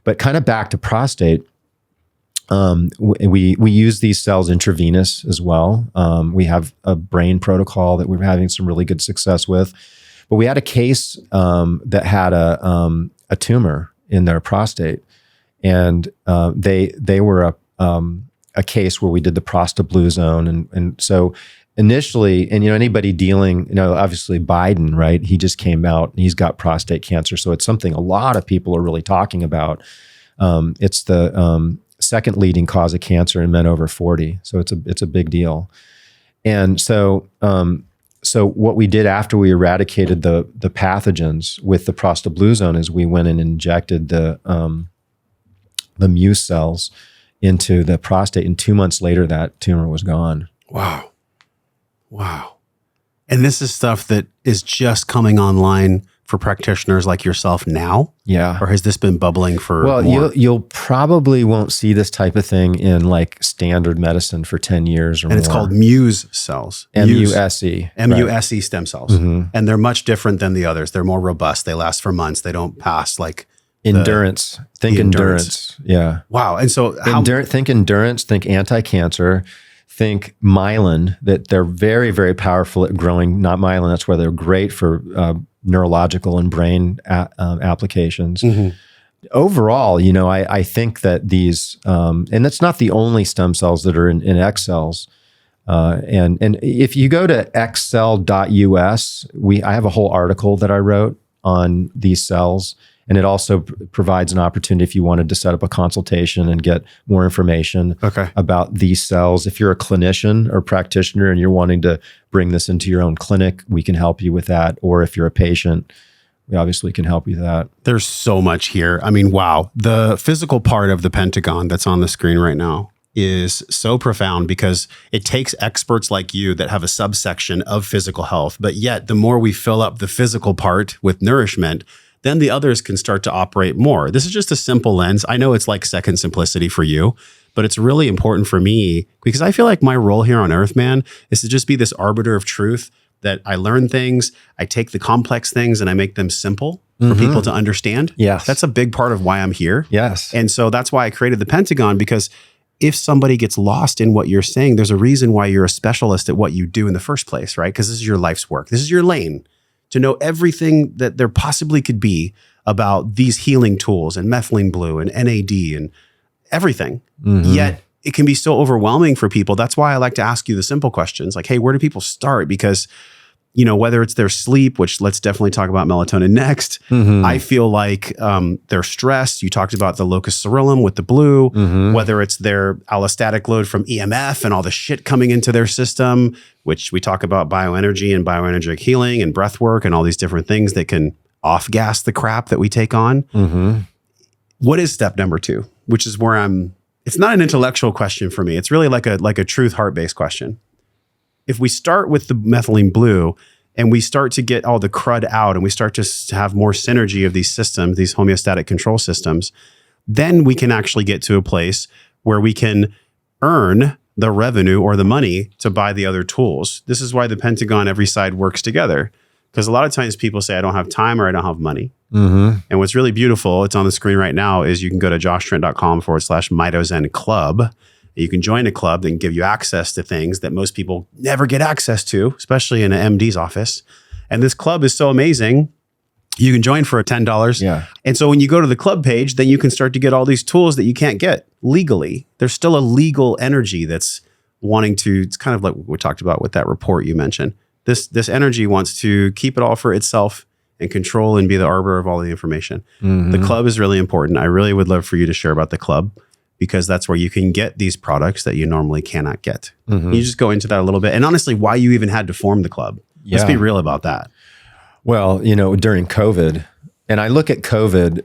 But kind of back to prostate, we use these cells intravenous as well. We have a brain protocol that we're having some really good success with. But we had a case that had a tumor in their prostate. And they were a case where we did the prostaglandin, and so initially, and anybody dealing, obviously Biden, right? He just came out and he's got prostate cancer, so it's something a lot of people are really talking about. It's the second leading cause of cancer in men over 40, so it's a big deal. And so what we did after we eradicated the pathogens with the prostaglandin is we went and injected the Muse cells into the prostate, and 2 months later that tumor was gone. Wow. And this is stuff that is just coming online for practitioners like yourself now? Yeah. Or has this been bubbling for more? You'll probably won't see this type of thing in like standard medicine for 10 years or more. And it's called Muse cells. M-U-S-E. M-U-S-E stem cells. And they're much different than the others. They're more robust. They last for months. They don't pass like endurance. Think endurance. Yeah. Wow. And so think endurance, think anti-cancer, think myelin, that they're very, very powerful at growing, not myelin. That's why they're great for neurological and brain applications. Overall, I think that these, and that's not the only stem cells that are in X cells. And if you go to xcell.us, I have a whole article that I wrote on these cells. And it also provides an opportunity if you wanted to set up a consultation and get more information about these cells. If you're a clinician or practitioner and you're wanting to bring this into your own clinic, we can help you with that. Or if you're a patient, we obviously can help you with that. There's so much here. I mean, wow. The physical part of the pentagon that's on the screen right now is so profound, because it takes experts like you that have a subsection of physical health. But yet, the more we fill up the physical part with nourishment, then the others can start to operate more. This is just a simple lens. I know it's like second simplicity for you, but it's really important for me, because I feel like my role here on earth, man, is to just be this arbiter of truth, that I learn things, I take the complex things and I make them simple for people to understand. Yes. That's a big part of why I'm here. Yes. And so that's why I created the Pentagon, because if somebody gets lost in what you're saying, there's a reason why you're a specialist at what you do in the first place, right? Because this is your life's work. This is your lane. To know everything that there possibly could be about these healing tools and methylene blue and NAD and everything. Yet it can be so overwhelming for people. That's why I like to ask you the simple questions like, hey, where do people start? Because whether it's their sleep, which let's definitely talk about melatonin next. I feel like their stress. You talked about the locus ceruleum with the blue, whether it's their allostatic load from EMF and all the shit coming into their system, which we talk about bioenergy and bioenergetic healing and breath work and all these different things that can off-gas the crap that we take on. What is step number 2? Which is where it's not an intellectual question for me. It's really like a truth heart-based question. If we start with the methylene blue and we start to get all the crud out and we start to have more synergy of these systems, these homeostatic control systems, then we can actually get to a place where we can earn the revenue or the money to buy the other tools. This is why the Pentagon, every side works together. Because a lot of times people say, I don't have time or I don't have money. And what's really beautiful, it's on the screen right now, is you can go to joshtrent.com/MitoZen Club. You can join a club that can give you access to things that most people never get access to, especially in an MD's office. And this club is so amazing. You can join for $10. Yeah. And so when you go to the club page, then you can start to get all these tools that you can't get legally. There's still a legal energy that's wanting to, it's kind of like what we talked about with that report you mentioned. This energy wants to keep it all for itself and control and be the arbiter of all the information. The club is really important. I really would love for you to share about the club, because that's where you can get these products that you normally cannot get. You just go into that a little bit. And honestly, why you even had to form the club. Let's be real about that. Well, during COVID, and I look at COVID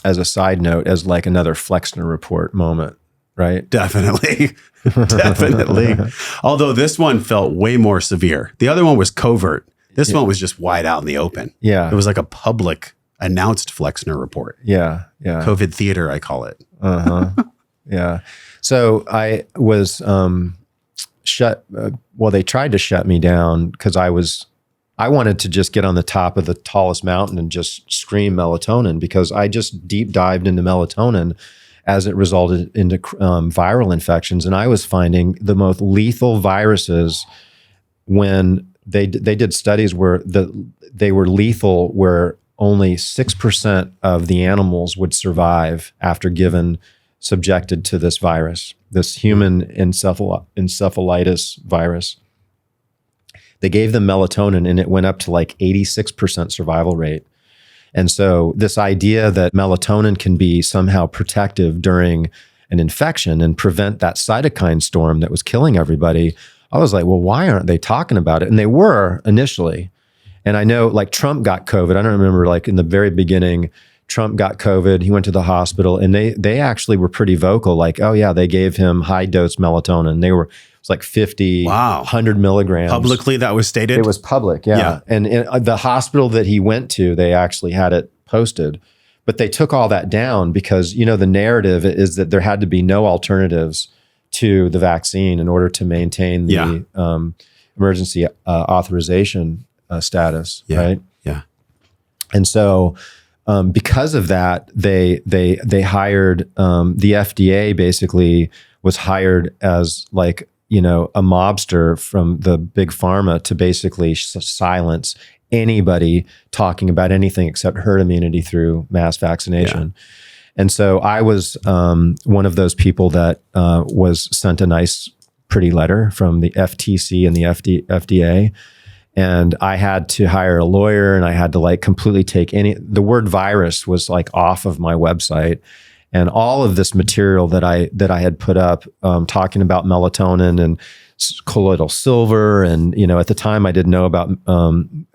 as a side note, as like another Flexner report moment, right? Definitely. Definitely. Although this one felt way more severe. The other one was covert. This one was just wide out in the open. Yeah. It was like a public announced Flexner report. Yeah. COVID theater, I call it. Yeah. So I was they tried to shut me down because I wanted to just get on the top of the tallest mountain and just scream melatonin, because I just deep dived into melatonin as it resulted into viral infections. And I was finding the most lethal viruses when they did studies where they were lethal, where only 6% of the animals would survive after subjected to this virus, this human encephalitis virus. They gave them melatonin and it went up to like 86% survival rate. And so this idea that melatonin can be somehow protective during an infection and prevent that cytokine storm that was killing everybody, I was like, well, why aren't they talking about it? And they were initially. And I know like Trump got COVID. I don't remember, like in the very beginning, Trump got COVID. He went to the hospital and they actually were pretty vocal. Like, oh yeah, they gave him high dose melatonin. It's like 50, 100 milligrams. Publicly that was stated? It was public, yeah. And in the hospital that he went to, they actually had it posted. But they took all that down because, the narrative is that there had to be no alternatives to the vaccine in order to maintain the emergency authorization status, right? Yeah. And so because of that, they hired, the FDA basically was hired as like, a mobster from the big pharma to basically silence anybody talking about anything except herd immunity through mass vaccination. Yeah. And so I was one of those people that was sent a nice, pretty letter from the FTC and the FDA. And I had to hire a lawyer and I had to like completely take the word virus was like off of my website. And all of this material that I had put up talking about melatonin and colloidal silver. And, at the time I didn't know about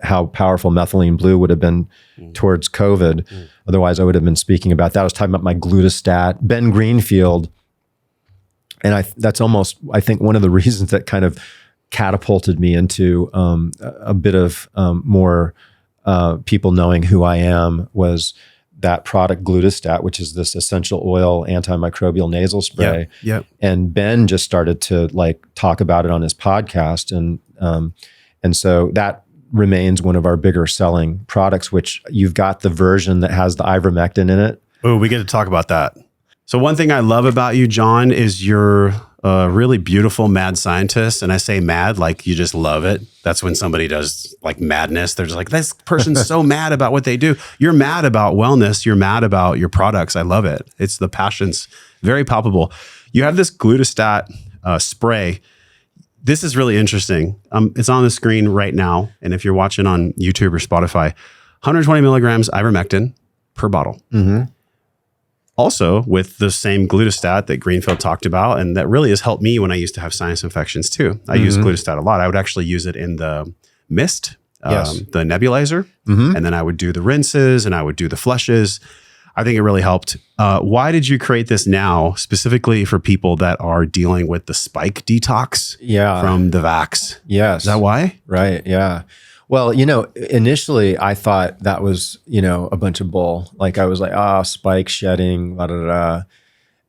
how powerful methylene blue would have been towards COVID. Otherwise I would have been speaking about that. I was talking about my glutastat, Ben Greenfield. And that's almost, I think, one of the reasons that kind of catapulted me into a bit of more people knowing who I am was that product glutastat, which is this essential oil antimicrobial nasal spray. Yeah. And Ben just started to like talk about it on his podcast. And so that remains one of our bigger selling products, which you've got the version that has the ivermectin in it. Oh, we get to talk about that. So one thing I love about you, John, is you're a really beautiful mad scientist. And I say mad like you just love it. That's when somebody does like madness. They're just like, this person's so mad about what they do. You're mad about wellness. You're mad about your products. I love it. It's the passion's very palpable. You have this glutastat spray. This is really interesting. It's on the screen right now. And if you're watching on YouTube or Spotify, 120 milligrams ivermectin per bottle. Mm-hmm. Also with the same glutastat that Greenfield talked about. And that really has helped me when I used to have sinus infections too. I use glutastat a lot. I would actually use it in the mist, the nebulizer. And then I would do the rinses and I would do the flushes. I think it really helped. Why did you create this now specifically for people that are dealing with the spike detox from the vax? Yes. Is that why? Right. Yeah. Well, initially I thought that was, a bunch of bull. Like I was like, spike shedding, blah, blah, blah.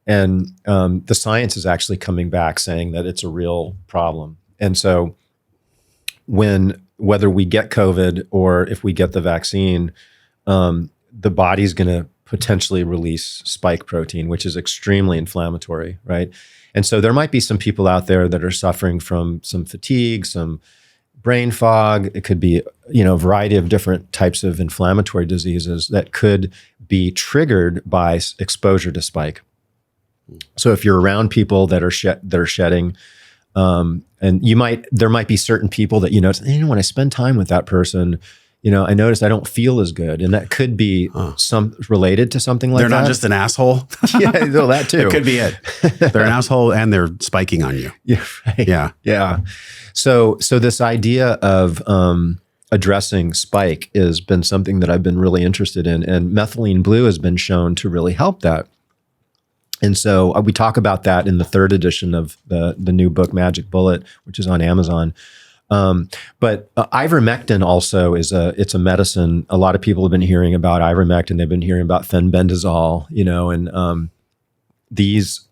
And the science is actually coming back saying that it's a real problem. And so whether we get COVID or if we get the vaccine, the body's going to potentially release spike protein, which is extremely inflammatory, right? And so there might be some people out there that are suffering from some fatigue, some brain fog. It could be, a variety of different types of inflammatory diseases that could be triggered by exposure to spike. So if you're around people that are shedding, and there might be certain people that when I spend time with that person, I noticed I don't feel as good, and that could be some related to something like that. They're not just an asshole. Yeah, no, that too. It could be it. They're an asshole and they're spiking on you. Yeah, right. Yeah. So this idea of addressing spike has been something that I've been really interested in, and methylene blue has been shown to really help that. And so we talk about that in the 3rd edition of the new book, Magic Bullet, which is on Amazon. But ivermectin also it's a medicine. A lot of people have been hearing about ivermectin. They've been hearing about fenbendazole, and these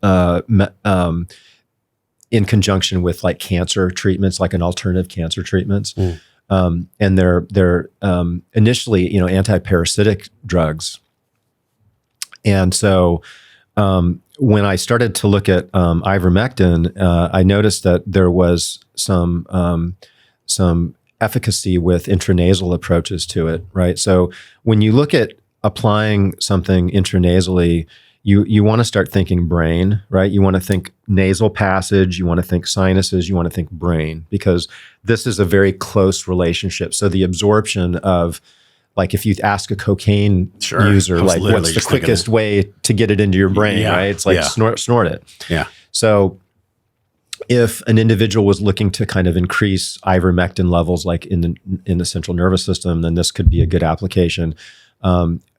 in conjunction with like cancer treatments, like an alternative cancer treatments. And they're initially, anti-parasitic drugs. And so when I started to look at ivermectin, I noticed that there was some efficacy with intranasal approaches to it, right? So when you look at applying something intranasally, you want to start thinking brain, right? You want to think nasal passage, you want to think sinuses, you want to think brain, because this is a very close relationship. So the absorption of, like if you ask a cocaine user, like what's the quickest way to get it into your brain, right? It's like snort it. Yeah. So if an individual was looking to kind of increase ivermectin levels, like in the central nervous system, then this could be a good application.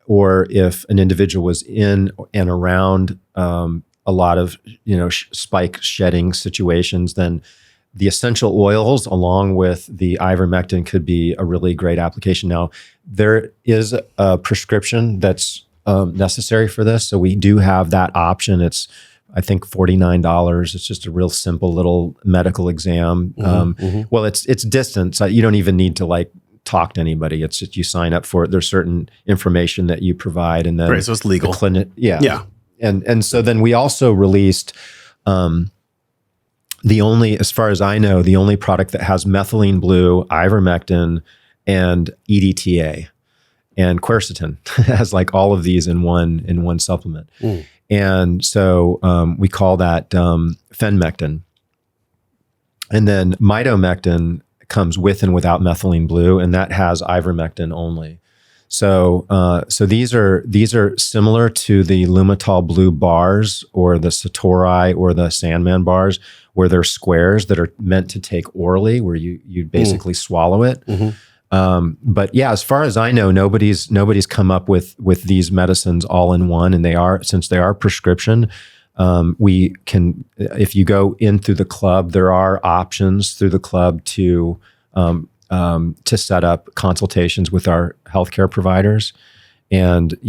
Or if an individual was in and around a lot of spike shedding situations, then the essential oils along with the ivermectin could be a really great application. Now, there is a prescription that's necessary for this, so we do have that option. It's, I think, $49. It's just a real simple little medical exam. Well, it's distant, so you don't even need to like talk to anybody. It's just you sign up for it. There's certain information that you provide, and then right, so it's legal. The clinic, and so then we also released as far as I know, the only product that has methylene blue, ivermectin, and EDTA and quercetin. It has like all of these in one supplement. And so we call that fenmectin. And then mitomectin comes with and without methylene blue, and that has ivermectin only. So these are similar to the Lumitol blue bars or the Satori or the Sandman bars, where they're squares that are meant to take orally, where you basically swallow it. But yeah, as far as I know, nobody's come up with these medicines all in one, and since they are prescription, we can, if you go in through the club, there are options through the club to set up consultations with our healthcare providers, and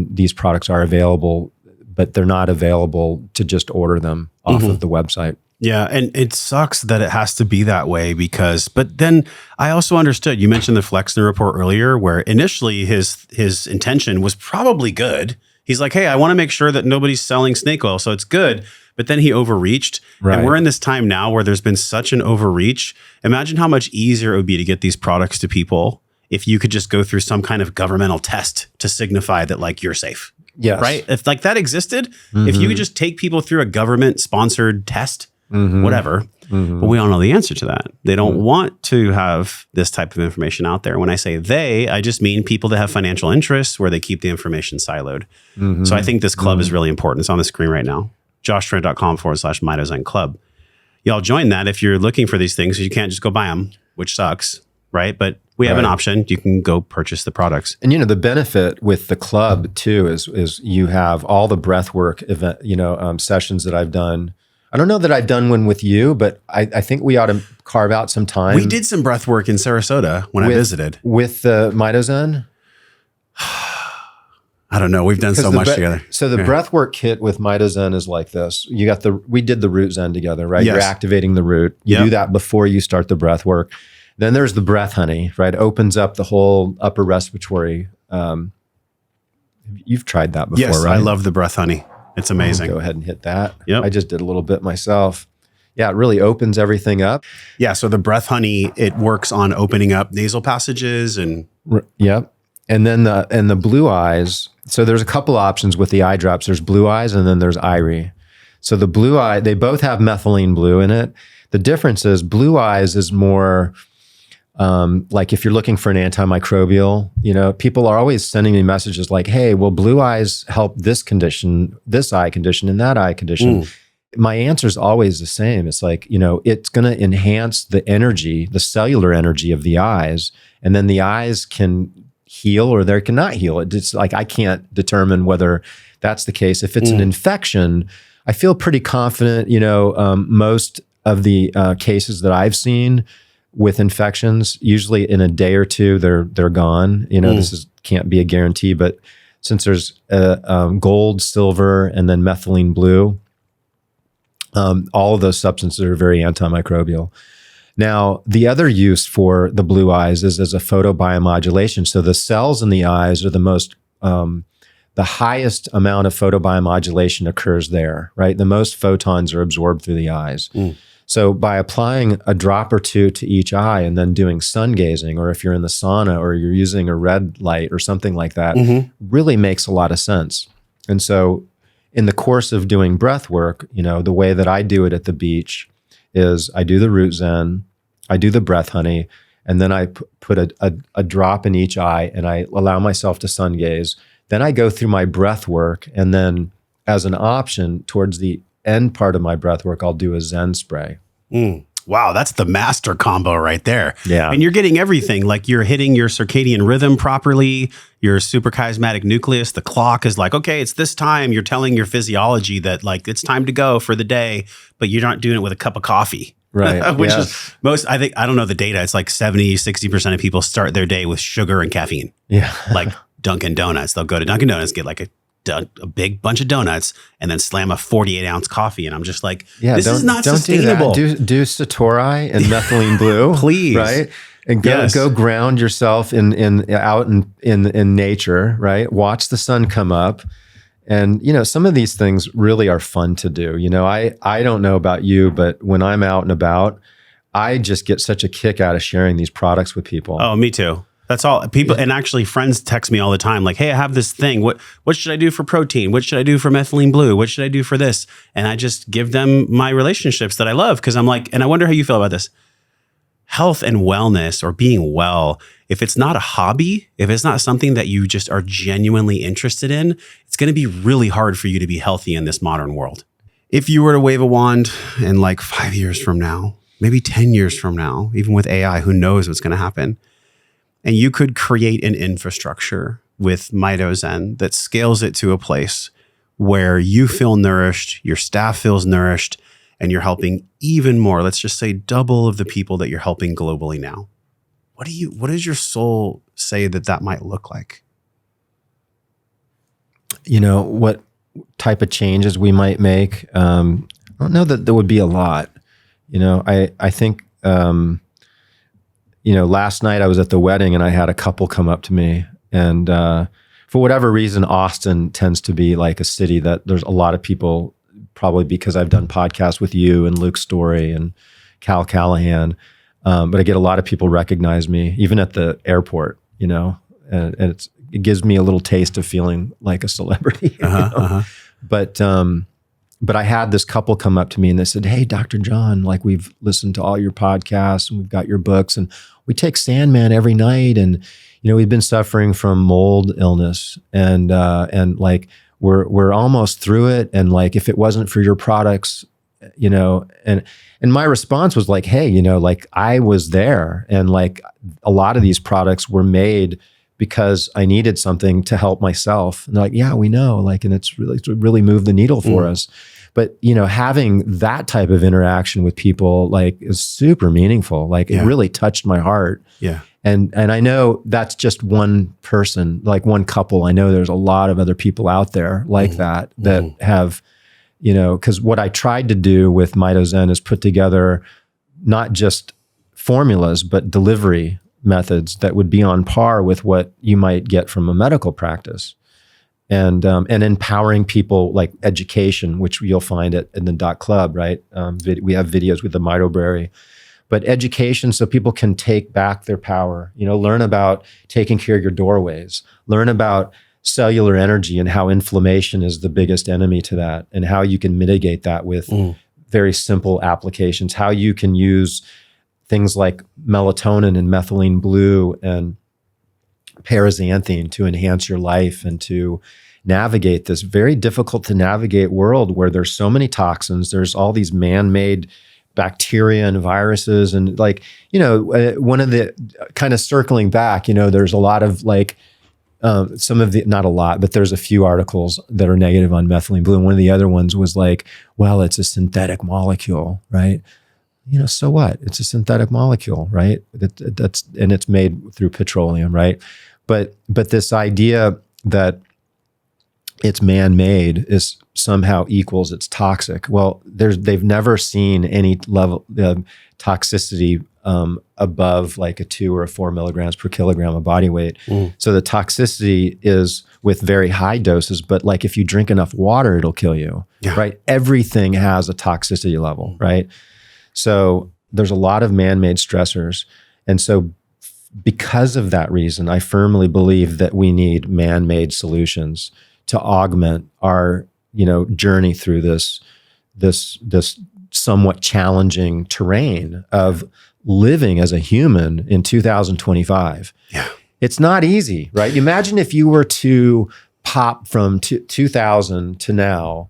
these products are available, but they're not available to just order them off of the website. Yeah, and it sucks that it has to be that way but then I also understood, you mentioned the Flexner report earlier, where initially his intention was probably good. He's like, hey, I want to make sure that nobody's selling snake oil, so it's good. But then he overreached. Right. And we're in this time now where there's been such an overreach. Imagine how much easier it would be to get these products to people if you could just go through some kind of governmental test to signify that like you're safe. Yes. Right? If like that existed, if you could just take people through a government sponsored test, whatever. But we all know the answer to that. They don't want to have this type of information out there. When I say they, I just mean people that have financial interests where they keep the information siloed. So I think this club is really important. It's on the screen right now. joshtrent.com/mitozen club. Y'all join that if you're looking for these things. You can't just go buy them, which sucks, right? But we have an option. You can go purchase the products. And, the benefit with the club too is you have all the breathwork event, sessions that I've done. I don't know that I've done one with you, but I think we ought to carve out some time. We did some breath work in Sarasota when I visited. With the Mitozen? I don't know. We've done so much together. So the breathwork kit with Mitozen is like this. We did the root zen together, right? Yes. You're activating the root. You do that before you start the breath work. Then there's the breath honey, right? Opens up the whole upper respiratory. You've tried that before, yes, right? I love the breath honey. It's amazing. Go ahead and hit that. Yep. I just did a little bit myself. Yeah, it really opens everything up. Yeah, so the breath honey, it works on opening up nasal passages and... Yep. And then the blue eyes. So there's a couple options with the eye drops. There's blue eyes and then there's Irie. So the blue eye, they both have methylene blue in it. The difference is blue eyes is more... like if you're looking for an antimicrobial, people are always sending me messages like, hey, will blue eyes help this condition, this eye condition, and that eye condition? My answer is always the same. It's like, it's going to enhance the energy, the cellular energy of the eyes, and then the eyes can heal or they cannot heal. It's like, I can't determine whether that's the case. If it's an infection, I feel pretty confident, most of the cases that I've seen with infections, usually in a day or two, they're gone. This can't be a guarantee, but since there's gold, silver, and then methylene blue, all of those substances are very antimicrobial. Now, the other use for the blue eyes is as a photobiomodulation. So the cells in the eyes are the highest amount of photobiomodulation occurs there, right? The most photons are absorbed through the eyes. So by applying a drop or two to each eye and then doing sun gazing, or if you're in the sauna or you're using a red light or something like that, really makes a lot of sense. And so in the course of doing breath work, the way that I do it at the beach is I do the root zen, I do the breath honey, and then I put a drop in each eye and I allow myself to sun gaze. Then I go through my breath work, and then as an option towards the end part of my breath work, I'll do a Zen spray. Wow, that's the master combo right there. Yeah. And you're getting everything. Like you're hitting your circadian rhythm properly, your suprachiasmatic nucleus. The clock is like, okay, it's this time. You're telling your physiology that like it's time to go for the day, but you're not doing it with a cup of coffee. Right. Which is I don't know the data. It's like 70, 60% of people start their day with sugar and caffeine. Yeah. Like Dunkin' Donuts. They'll go to Dunkin' Donuts, get like a big bunch of donuts, and then slam a 48-ounce coffee. And I'm just like, this is not sustainable. Do Satori and methylene blue, please, right? And go ground yourself out in nature, right? Watch the sun come up, and some of these things really are fun to do. I don't know about you, but when I'm out and about, I just get such a kick out of sharing these products with people. Oh, me too. That's all people. And actually friends text me all the time. Like, hey, I have this thing. What should I do for protein? What should I do for methylene blue? What should I do for this? And I just give them my relationships that I love. Cause I'm like, and I wonder how you feel about this. Health and wellness, or being well, if it's not a hobby, if it's not something that you just are genuinely interested in, it's going to be really hard for you to be healthy in this modern world. If you were to wave a wand and like 5 years from now, maybe 10 years from now, even with AI, who knows what's going to happen? And you could create an infrastructure with Mitozen that scales it to a place where you feel nourished, your staff feels nourished, and you're helping even more. Let's just say double of the people that you're helping globally now. What does your soul say that might look like? What type of changes we might make? I don't know that there would be a lot. I think, last night I was at the wedding and I had a couple come up to me, and for whatever reason, Austin tends to be like a city that there's a lot of people, probably because I've done podcasts with you and Luke Story and Cal Callahan. But I get a lot of people recognize me, even at the airport, and it gives me a little taste of feeling like a celebrity. But but I had this couple come up to me and they said, "Hey, Dr. John, like we've listened to all your podcasts and we've got your books and we take Sandman every night. And, we've been suffering from mold illness and like we're almost through it. And like, if it wasn't for your products, and my response was like, hey, like I was there and like a lot of these products were made because I needed something to help myself. And they're like, yeah, we know, like, and it's really moved the needle for us. But, having that type of interaction with people, like, is super meaningful. Like, it really touched my heart. Yeah. And I know that's just one person, like one couple. I know there's a lot of other people out there like that have, because what I tried to do with MitoZen is put together not just formulas, but delivery methods that would be on par with what you might get from a medical practice, and empowering people, like education, which you'll find in the .club, right? We have videos with the Mitobrary, but education so people can take back their power. Learn about taking care of your doorways, learn about cellular energy and how inflammation is the biggest enemy to that, and how you can mitigate that with very simple applications. How you can use things like melatonin and methylene blue and paraxanthine to enhance your life and to navigate this very difficult to navigate world where there's so many toxins. There's all these man-made bacteria and viruses. And like, one of the kind of circling back, there's a lot of like, some of the, not a lot, but there's a few articles that are negative on methylene blue. And one of the other ones was like, well, it's a synthetic molecule, right? So what? It's a synthetic molecule, right? And it's made through petroleum, right? But this idea that it's man-made is somehow equals it's toxic. Well, they've never seen any level of toxicity above like a 2 or a 4 milligrams per kilogram of body weight. So the toxicity is with very high doses, but like if you drink enough water, it'll kill you, right? Everything has a toxicity level, right? So there's a lot of man-made stressors. And so because of that reason, I firmly believe that we need man-made solutions to augment our, journey through this somewhat challenging terrain of living as a human in 2025. Yeah. It's not easy, right? Imagine if you were to pop from 2000 to now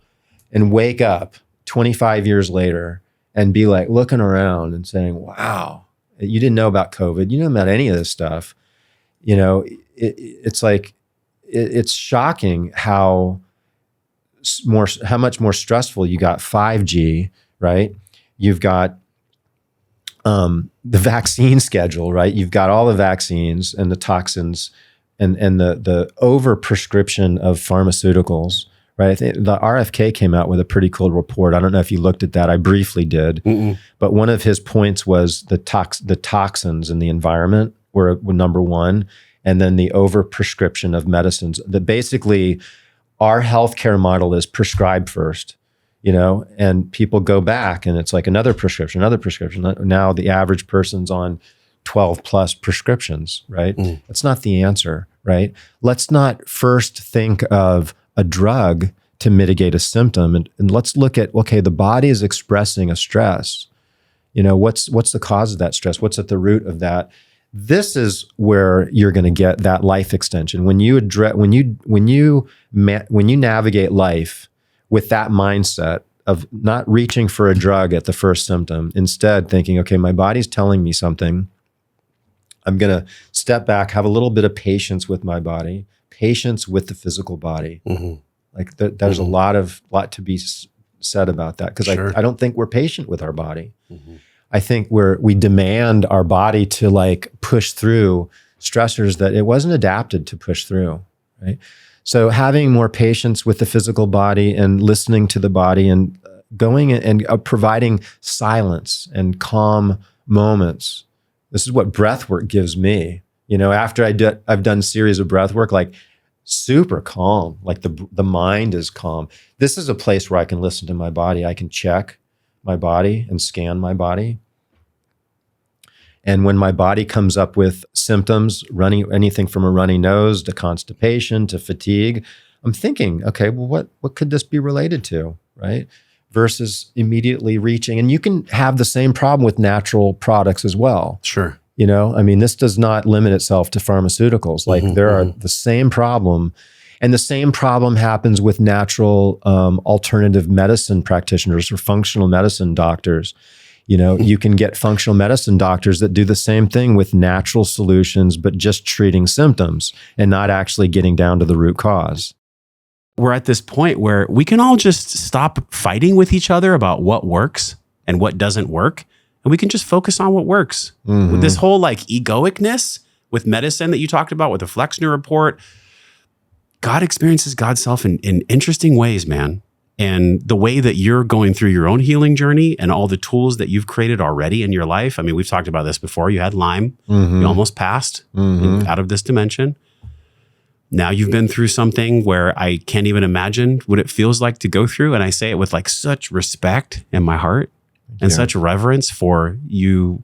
and wake up 25 years later and be like looking around and saying, wow, you didn't know about COVID. You didn't know about any of this stuff. It's like, it's shocking how much more stressful you got 5G, right? You've got the vaccine schedule, right? You've got all the vaccines and the toxins and the over prescription of pharmaceuticals, right? I think the RFK came out with a pretty cool report. I don't know if you looked at that. I briefly did. But one of his points was the toxins in the environment were number one, and then the over prescription of medicines. That basically our healthcare model is prescribed first, and people go back and it's like another prescription. Now the average person's on 12 plus prescriptions, right? That's not the answer, right? Let's not first think of a drug to mitigate a symptom, and let's look at, okay, the body is expressing a stress. What's the cause of that stress? What's at the root of that? This is where you're going to get that life extension. When you navigate life with that mindset of not reaching for a drug at the first symptom, instead thinking, okay, my body's telling me something. I'm going to step back, have a little bit of patience with my body, patience with the physical body. Like there's a lot to be said about that, because I don't think we're patient with our body. I think we demand our body to like push through stressors that it wasn't adapted to push through, right? So having more patience with the physical body and listening to the body and going and providing silence and calm moments. This is what breath work gives me. After I've done a series of breath work, like super calm, like the mind is calm. This is a place where I can listen to my body. I can check my body and scan my body. And when my body comes up with symptoms, anything from a runny nose to constipation to fatigue, I'm thinking, okay, well, what could this be related to, right? Versus immediately reaching. And you can have the same problem with natural products as well. Sure. You know, I mean, this does not limit itself to pharmaceuticals. Like there are the same problem, and the same problem happens with natural alternative medicine practitioners or functional medicine doctors. You know, you can get functional medicine doctors that do the same thing with natural solutions, but just treating symptoms and not actually getting down to the root cause. We're at this point where we can all just stop fighting with each other about what works and what doesn't work. And we can just focus on what works. With this whole like egoicness with medicine that you talked about with the Flexner report, God experiences God's self in interesting ways, man. And the way that you're going through your own healing journey and all the tools that you've created already in your life. I mean, we've talked about this before. You had Lyme. You almost passed out of this dimension. Now you've been through something where I can't even imagine what it feels like to go through. And I say it with like such respect in my heart and such reverence for you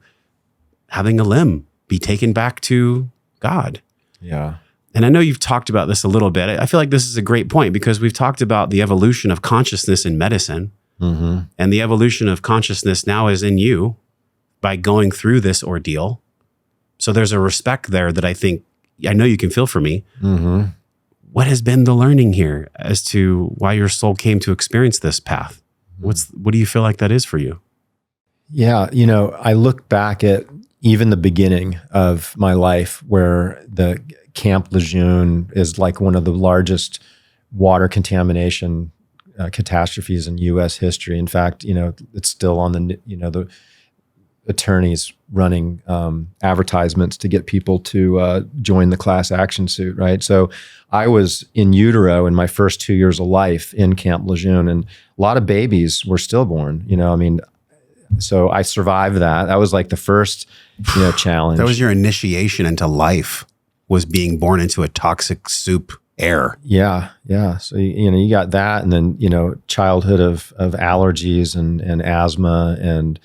having a limb be taken back to God. Yeah. And I know you've talked about this a little bit. I feel like this is a great point because we've talked about the evolution of consciousness in medicine. And the evolution of consciousness now is in you by going through this ordeal. So there's a respect there that I know you can feel for me. What has been the learning here as to why your soul came to experience this path? What do you feel like that is for you? Yeah, you know, I look back at even the beginning of my life where the Camp Lejeune is like one of the largest water contamination catastrophes in U.S. history. In fact, you know, it's still on the attorneys running advertisements to get people to join the class action suit, right? So I was in utero in my first 2 years of life in Camp Lejeune, and a lot of babies were stillborn, you know, I mean, so I survived that. That was like the first, challenge. That was your initiation into life, was being born into a toxic soup air. Yeah. Yeah. So, you got that, and then, childhood of allergies and asthma, and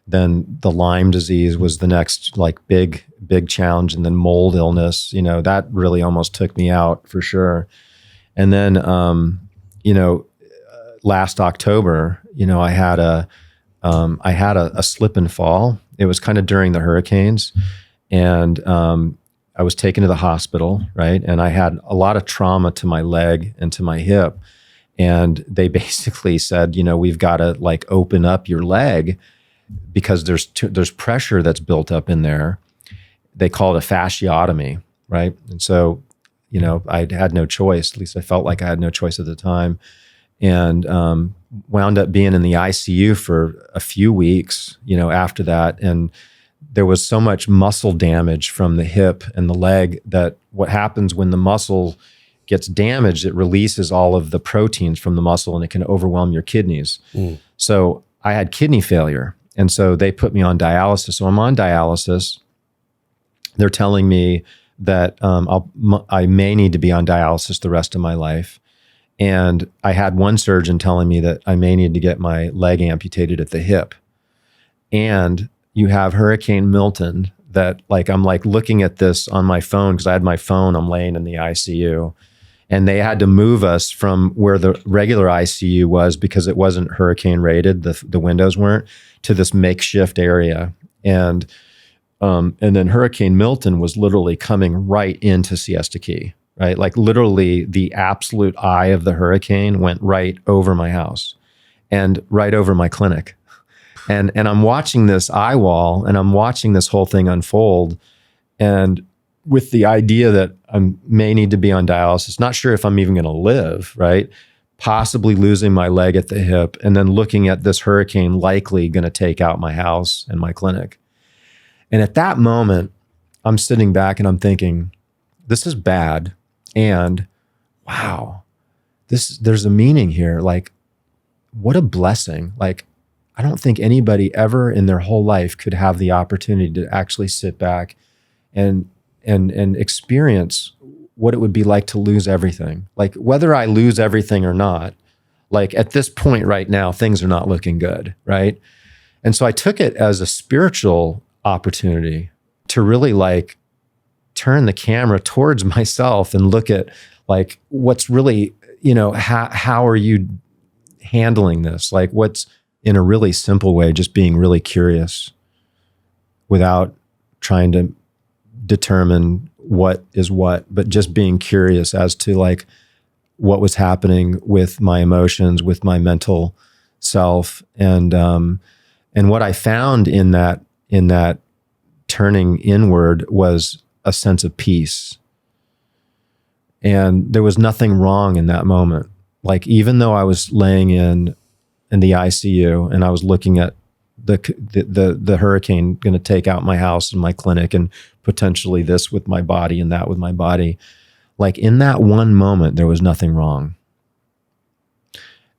then the Lyme disease was the next like big challenge. And then mold illness, that really almost took me out for sure. And then, last October, I had a slip and fall. It was kind of during the hurricanes, and I was taken to the hospital, right? And I had a lot of trauma to my leg and to my hip. And they basically said, we've got to like open up your leg because there's pressure that's built up in there. They call it a fasciotomy, right? And so, I had no choice. At least I felt like I had no choice at the time. And wound up being in the ICU for a few weeks, after that. And there was so much muscle damage from the hip and the leg that what happens when the muscle gets damaged, it releases all of the proteins from the muscle and it can overwhelm your kidneys. So I had kidney failure. And so they put me on dialysis. So I'm on dialysis. They're telling me that I may need to be on dialysis the rest of my life. And I had one surgeon telling me that I may need to get my leg amputated at the hip. And you have Hurricane Milton that I'm looking at this on my phone because I had my phone, I'm laying in the ICU. And they had to move us from where the regular ICU was because it wasn't hurricane rated, the windows weren't, to this makeshift area. And then Hurricane Milton was literally coming right into Siesta Key. Right? Like literally the absolute eye of the hurricane went right over my house and right over my clinic. And I'm watching this eye wall and I'm watching this whole thing unfold. And with the idea that I may need to be on dialysis, not sure if I'm even going to live, right? Possibly losing my leg at the hip, and then looking at this hurricane likely going to take out my house and my clinic. And at that moment, I'm sitting back and I'm thinking, this is bad. And wow, there's a meaning here. Like, what a blessing. Like, I don't think anybody ever in their whole life could have the opportunity to actually sit back and experience what it would be like to lose everything. Like, whether I lose everything or not, like at this point right now, things are not looking good, right? And so I took it as a spiritual opportunity to really turn the camera towards myself and look at what's really, how are you handling this? Like, what's, in a really simple way, just being really curious without trying to determine what is what, but just being curious as to like what was happening with my emotions, with my mental self. And what I found in that turning inward was a sense of peace. And there was nothing wrong in that moment. Like, even though I was laying in the ICU and I was looking at the hurricane going to take out my house and my clinic and potentially this with my body and that with my body, like in that one moment, there was nothing wrong.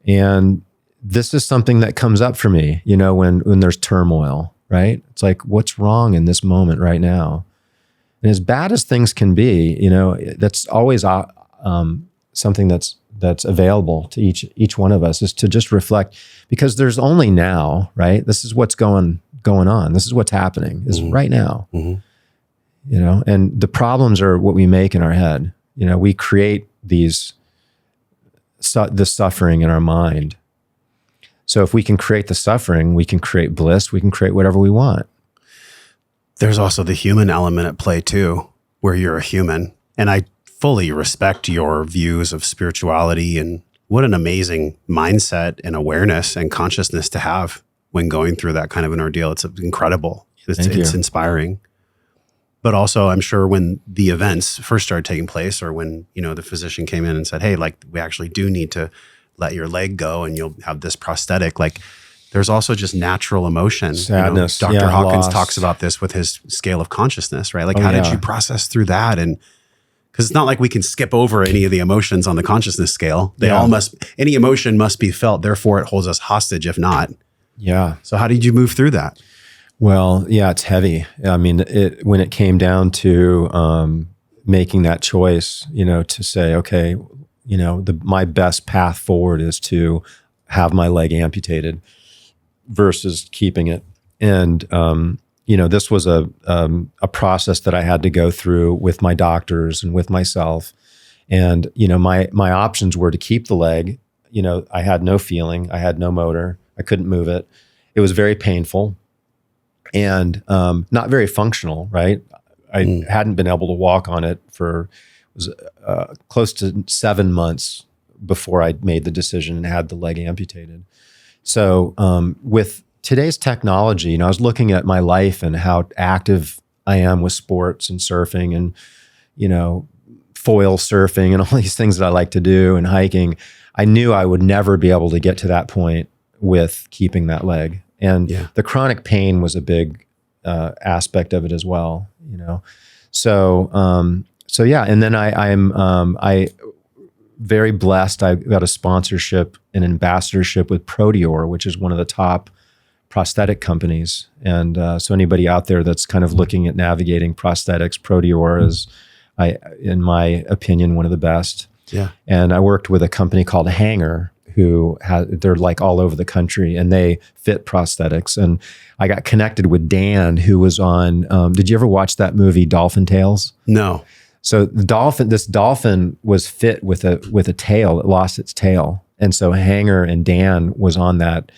And this is something that comes up for me, you know, when there's turmoil, right? It's like, what's wrong in this moment right now? And as bad as things can be, you know, that's always something that's available to each one of us, is to just reflect, because there's only now, right? This is what's going on. This is what's happening is right now, you know, and the problems are what we make in our head. You know, we create this suffering in our mind. So if we can create the suffering, we can create bliss, we can create whatever we want. There's also the human element at play too, where you're a human. And I fully respect your views of spirituality, and what an amazing mindset and awareness and consciousness to have when going through that kind of an ordeal. It's incredible. It's inspiring. But also, I'm sure when the events first started taking place, or when, you know, the physician came in and said, hey, like, we actually do need to let your leg go and you'll have this prosthetic, like, there's also just natural emotion. Sadness. You know, Dr. Hawkins loss. talks about this with his scale of consciousness, right? Like, how did you process through that? And because it's not like we can skip over any of the emotions on the consciousness scale. Any emotion must be felt. Therefore, it holds us hostage if not. Yeah. So how did you move through that? Well, yeah, it's heavy. I mean, when it came down to making that choice, you know, to say, okay, you know, my best path forward is to have my leg amputated versus keeping it. And, you know, this was a process that I had to go through with my doctors and with myself. And, you know, my options were to keep the leg. You know, I had no feeling, I had no motor, I couldn't move it. It was very painful and not very functional, right? I hadn't been able to walk on it for close to 7 months before I made the decision and had the leg amputated. So with today's technology, you know, I was looking at my life and how active I am with sports and surfing and, you know, foil surfing and all these things that I like to do and hiking. I knew I would never be able to get to that point with keeping that leg. And the chronic pain was a big aspect of it as well, you know? So yeah. And then I'm very blessed. I got a sponsorship and ambassadorship with Proteor, which is one of the top prosthetic companies. And so anybody out there that's kind of looking at navigating prosthetics, Proteor is, in my opinion, one of the best. Yeah. And I worked with a company called Hanger, they're like all over the country, and they fit prosthetics. And I got connected with Dan, who was on, did you ever watch that movie Dolphin Tales? No. So this dolphin was fit with a tail. It lost its tail. And so Hanger and Dan was on that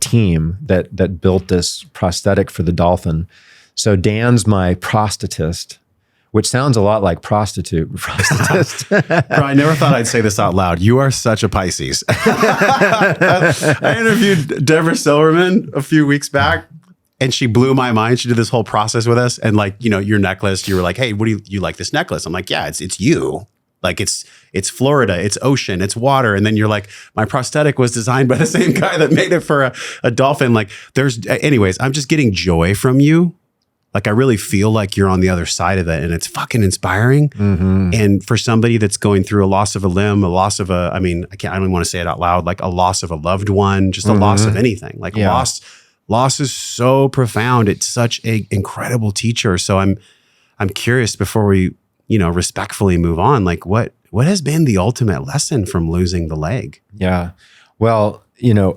team that built this prosthetic for the dolphin. So Dan's my prosthetist, which sounds a lot like prostitute. Prosthetist. Bro, I never thought I'd say this out loud. You are such a Pisces. I interviewed Deborah Silverman a few weeks back, and she blew my mind. She did this whole process with us. And like, you know, your necklace, you were like, hey, what do you like this necklace? I'm like, yeah, it's you. Like it's Florida, it's ocean, it's water. And then you're like, my prosthetic was designed by the same guy that made it for a dolphin. Like anyways, I'm just getting joy from you. Like I really feel like you're on the other side of it, and it's fucking inspiring. Mm-hmm. And for somebody that's going through a loss of a limb, a loss of I don't want to say it out loud, like a loss of a loved one, just a loss of anything. Like loss is so profound. It's such an incredible teacher. So I'm curious, before we, you know, respectfully move on, like what has been the ultimate lesson from losing the leg? Yeah. Well, you know,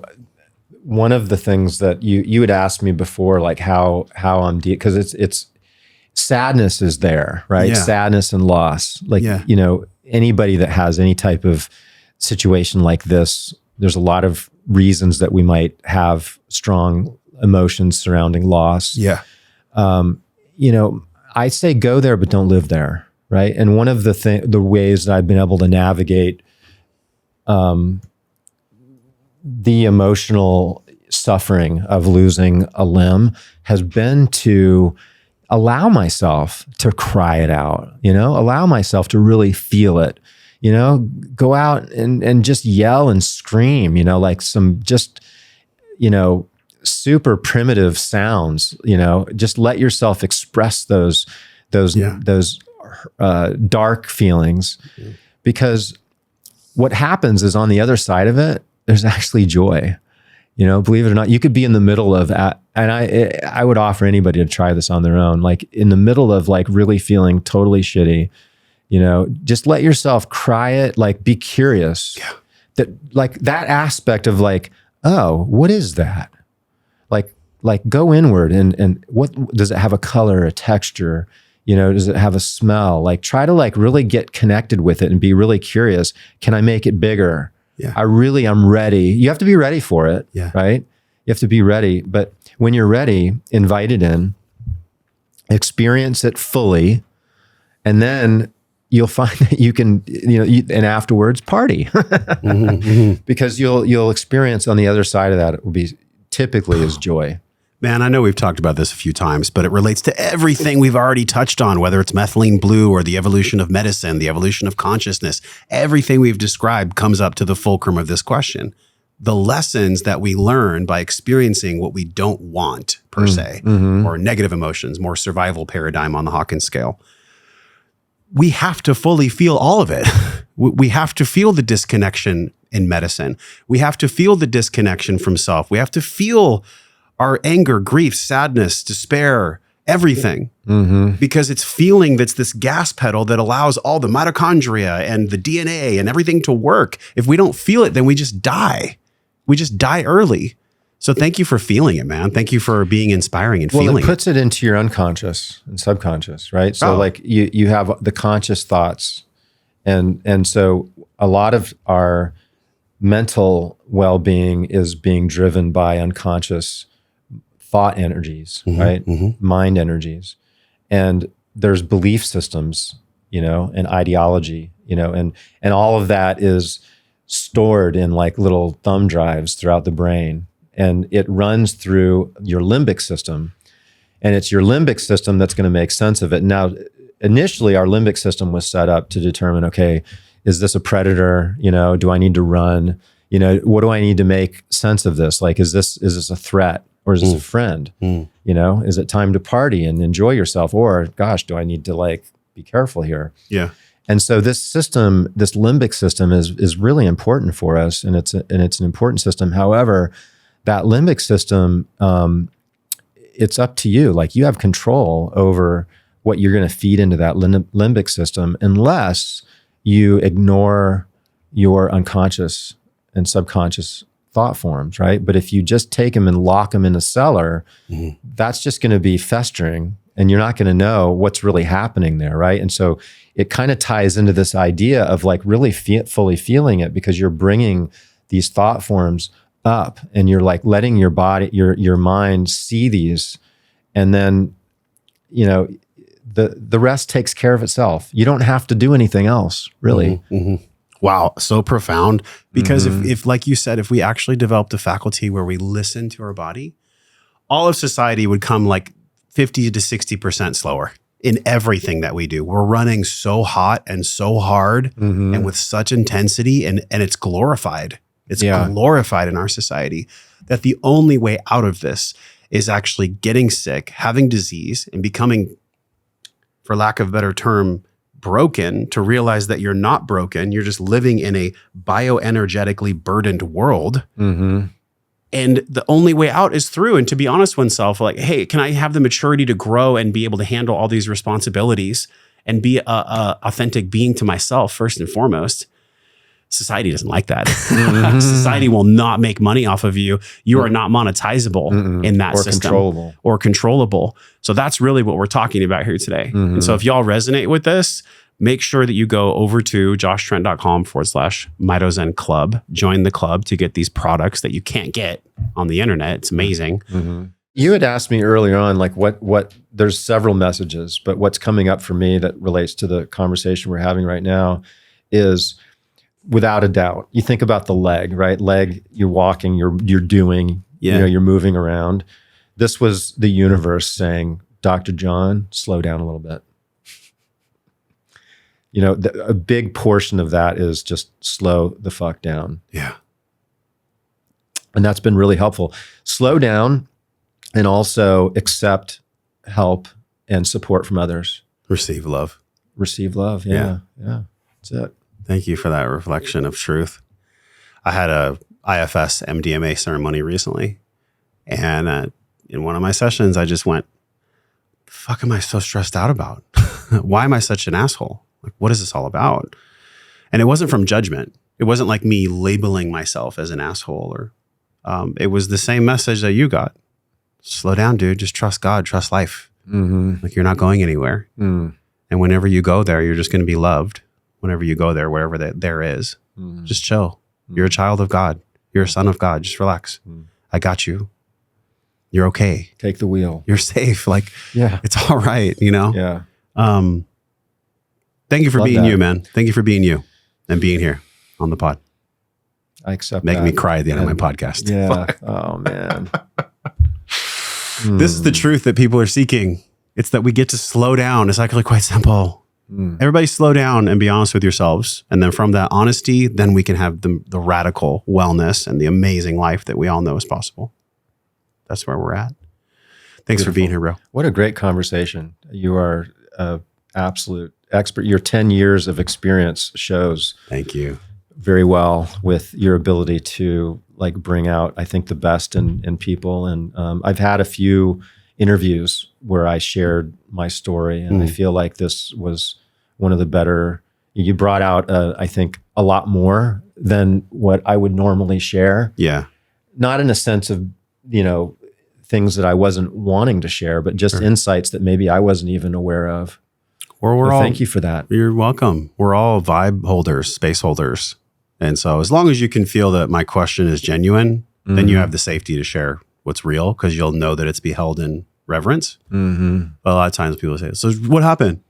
one of the things that you had asked me before, like how I'm because it's sadness is there, right? Yeah. Sadness and loss. Like, you know, anybody that has any type of situation like this There's a lot of reasons that we might have strong emotions surrounding loss. Yeah. I say go there, but don't live there, right? And one of the ways that I've been able to navigate the emotional suffering of losing a limb has been to allow myself to cry it out, allow myself to really feel it, go out and just yell and scream, like some just, super primitive sounds, just let yourself express those dark feelings, because what happens is on the other side of it, there's actually joy. Believe it or not, you could be in the middle of, and I would offer anybody to try this on their own, like in the middle of like really feeling totally shitty, just let yourself cry it, like be curious. Yeah. That aspect of like, oh, what is that? Like go inward and what does it have, a color, a texture? Does it have a smell? Like try to like really get connected with it and be really curious. Can I make it bigger? Yeah. I'm ready. You have to be ready for it, right? You have to be ready. But when you're ready, invite it in, experience it fully, and then you'll find that you can, and afterwards party. Because you'll experience on the other side of that, it will be typically is joy. Man, I know we've talked about this a few times, but it relates to everything we've already touched on, whether it's methylene blue or the evolution of medicine, the evolution of consciousness. Everything we've described comes up to the fulcrum of this question. The lessons that we learn by experiencing what we don't want, per se, or negative emotions, more survival paradigm on the Hawkins scale. We have to fully feel all of it. We have to feel the disconnection in medicine. We have to feel the disconnection from self. We have to feel our anger, grief, sadness, despair, everything, because it's feeling that's this gas pedal that allows all the mitochondria and the DNA and everything to work. If we don't feel it, then we just die. We just die early. So thank you for feeling it, man. Thank you for being inspiring and feeling it. Well, it puts it into your unconscious and subconscious, right? So like you have the conscious thoughts, and so a lot of our mental well-being is being driven by unconscious thought energies, right? Mind energies. And there's belief systems, and ideology, and all of that is stored in like little thumb drives throughout the brain. And it runs through your limbic system. And it's your limbic system that's going to make sense of it. Now, initially, our limbic system was set up to determine, okay, is this a predator? Do I need to run? What do I need to make sense of this? Like, is this a threat? Or is this a friend? Is it time to party and enjoy yourself? Or gosh, do I need to like be careful here? Yeah. And so this system, this limbic system is really important for us. And it's an important system. However, that limbic system, it's up to you. Like you have control over what you're going to feed into that limbic system, unless you ignore your unconscious and subconscious thought forms, right? But if you just take them and lock them in a cellar, that's just going to be festering, and you're not going to know what's really happening there, right? And so it kind of ties into this idea of like really fully feeling it, because you're bringing these thought forms up, and you're like letting your body, your mind see these, and then the rest takes care of itself. You don't have to do anything else, really. Wow, so profound. Because if, like you said, if we actually developed a faculty where we listen to our body, all of society would come like 50 to 60% slower in everything that we do. We're running so hot and so hard and with such intensity, and it's glorified. It's glorified in our society, that the only way out of this is actually getting sick, having disease, and becoming, for lack of a better term, broken, to realize that you're not broken. You're just living in a bioenergetically burdened world. And the only way out is through. And to be honest with oneself, like, hey, can I have the maturity to grow and be able to handle all these responsibilities and be a authentic being to myself first and foremost? Society doesn't like that. Society will not make money off of you. You are not monetizable in that system. Or controllable. So that's really what we're talking about here today. And so if y'all resonate with this, make sure that you go over to joshtrent.com/MitoZen Club. Join the club to get these products that you can't get on the internet. It's amazing. Mm-hmm. You had asked me earlier on, like what there's several messages, but what's coming up for me that relates to the conversation we're having right now is, without a doubt, you think about the leg, right? Leg, you're walking, you're doing, you're moving around. This was the universe saying, Dr. John, slow down a little bit. A big portion of that is just slow the fuck down. Yeah. And that's been really helpful. Slow down and also accept help and support from others. Receive love. Receive love. Yeah. That's it. Thank you for that reflection of truth. I had a IFS MDMA ceremony recently. And in one of my sessions, I just went, the fuck am I so stressed out about? Why am I such an asshole? Like, what is this all about? And it wasn't from judgment. It wasn't like me labeling myself as an asshole, or it was the same message that you got. Slow down, dude. Just trust God, trust life. Mm-hmm. Like, you're not going anywhere. Mm. And whenever you go there, you're just going to be loved. Whenever you go there, wherever there is, just chill. You're a child of God. You're a son of God. Just relax. I got you. You're okay. Take the wheel. You're safe. Like, yeah, it's all right. Yeah. Thank you for Love being that. you, man. Thank you for being you and being here on the pod. I accept Making that. me cry at the end of my podcast. Yeah. Oh, man. This is the truth that people are seeking. It's that we get to slow down. It's actually quite simple. Everybody slow down and be honest with yourselves. And then from that honesty, then we can have the radical wellness and the amazing life that we all know is possible. That's where we're at. Thanks for being here, bro. What a great conversation. You are an absolute expert. Your 10 years of experience shows Thank you. very well with your ability to like bring out, I think, the best in people. And I've had a few interviews where I shared my story, and I feel like this was one of the better. You brought out, I think, a lot more than what I would normally share. Yeah. Not in a sense of, things that I wasn't wanting to share, but just insights that maybe I wasn't even aware of. Thank you for that. You're welcome. We're all vibe holders, space holders. And so as long as you can feel that my question is genuine, then you have the safety to share what's real, because you'll know that it's beheld in reverence. But a lot of times people say, so what happened?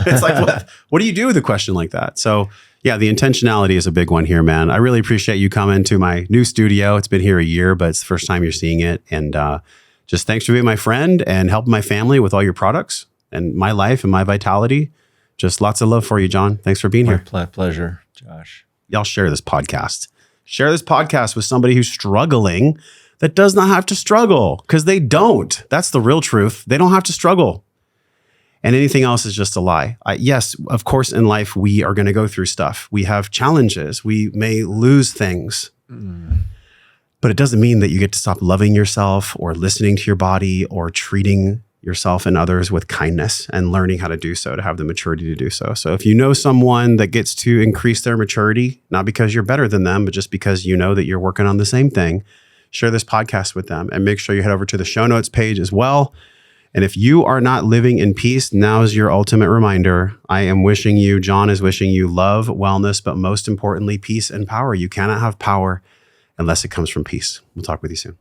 It's like, what do you do with a question like that? So yeah, the intentionality is a big one here, man. I really appreciate you coming to my new studio. It's been here a year, but it's the first time you're seeing it. And just thanks for being my friend and helping my family with all your products and my life and my vitality. Just lots of love for you, John. Thanks for being here. My pleasure, Josh. Y'all share this podcast. Share this podcast with somebody who's struggling that does not have to struggle, because they don't. That's the real truth. They don't have to struggle. And anything else is just a lie. Yes, of course, in life, we are going to go through stuff. We have challenges. We may lose things. But it doesn't mean that you get to stop loving yourself or listening to your body or treating yourself and others with kindness and learning how to do so, to have the maturity to do so. So if you know someone that gets to increase their maturity, not because you're better than them, but just because you know that you're working on the same thing, share this podcast with them, and make sure you head over to the show notes page as well. And if you are not living in peace, now is your ultimate reminder. I am wishing you, John is wishing you love, wellness, but most importantly, peace and power. You cannot have power unless it comes from peace. We'll talk with you soon.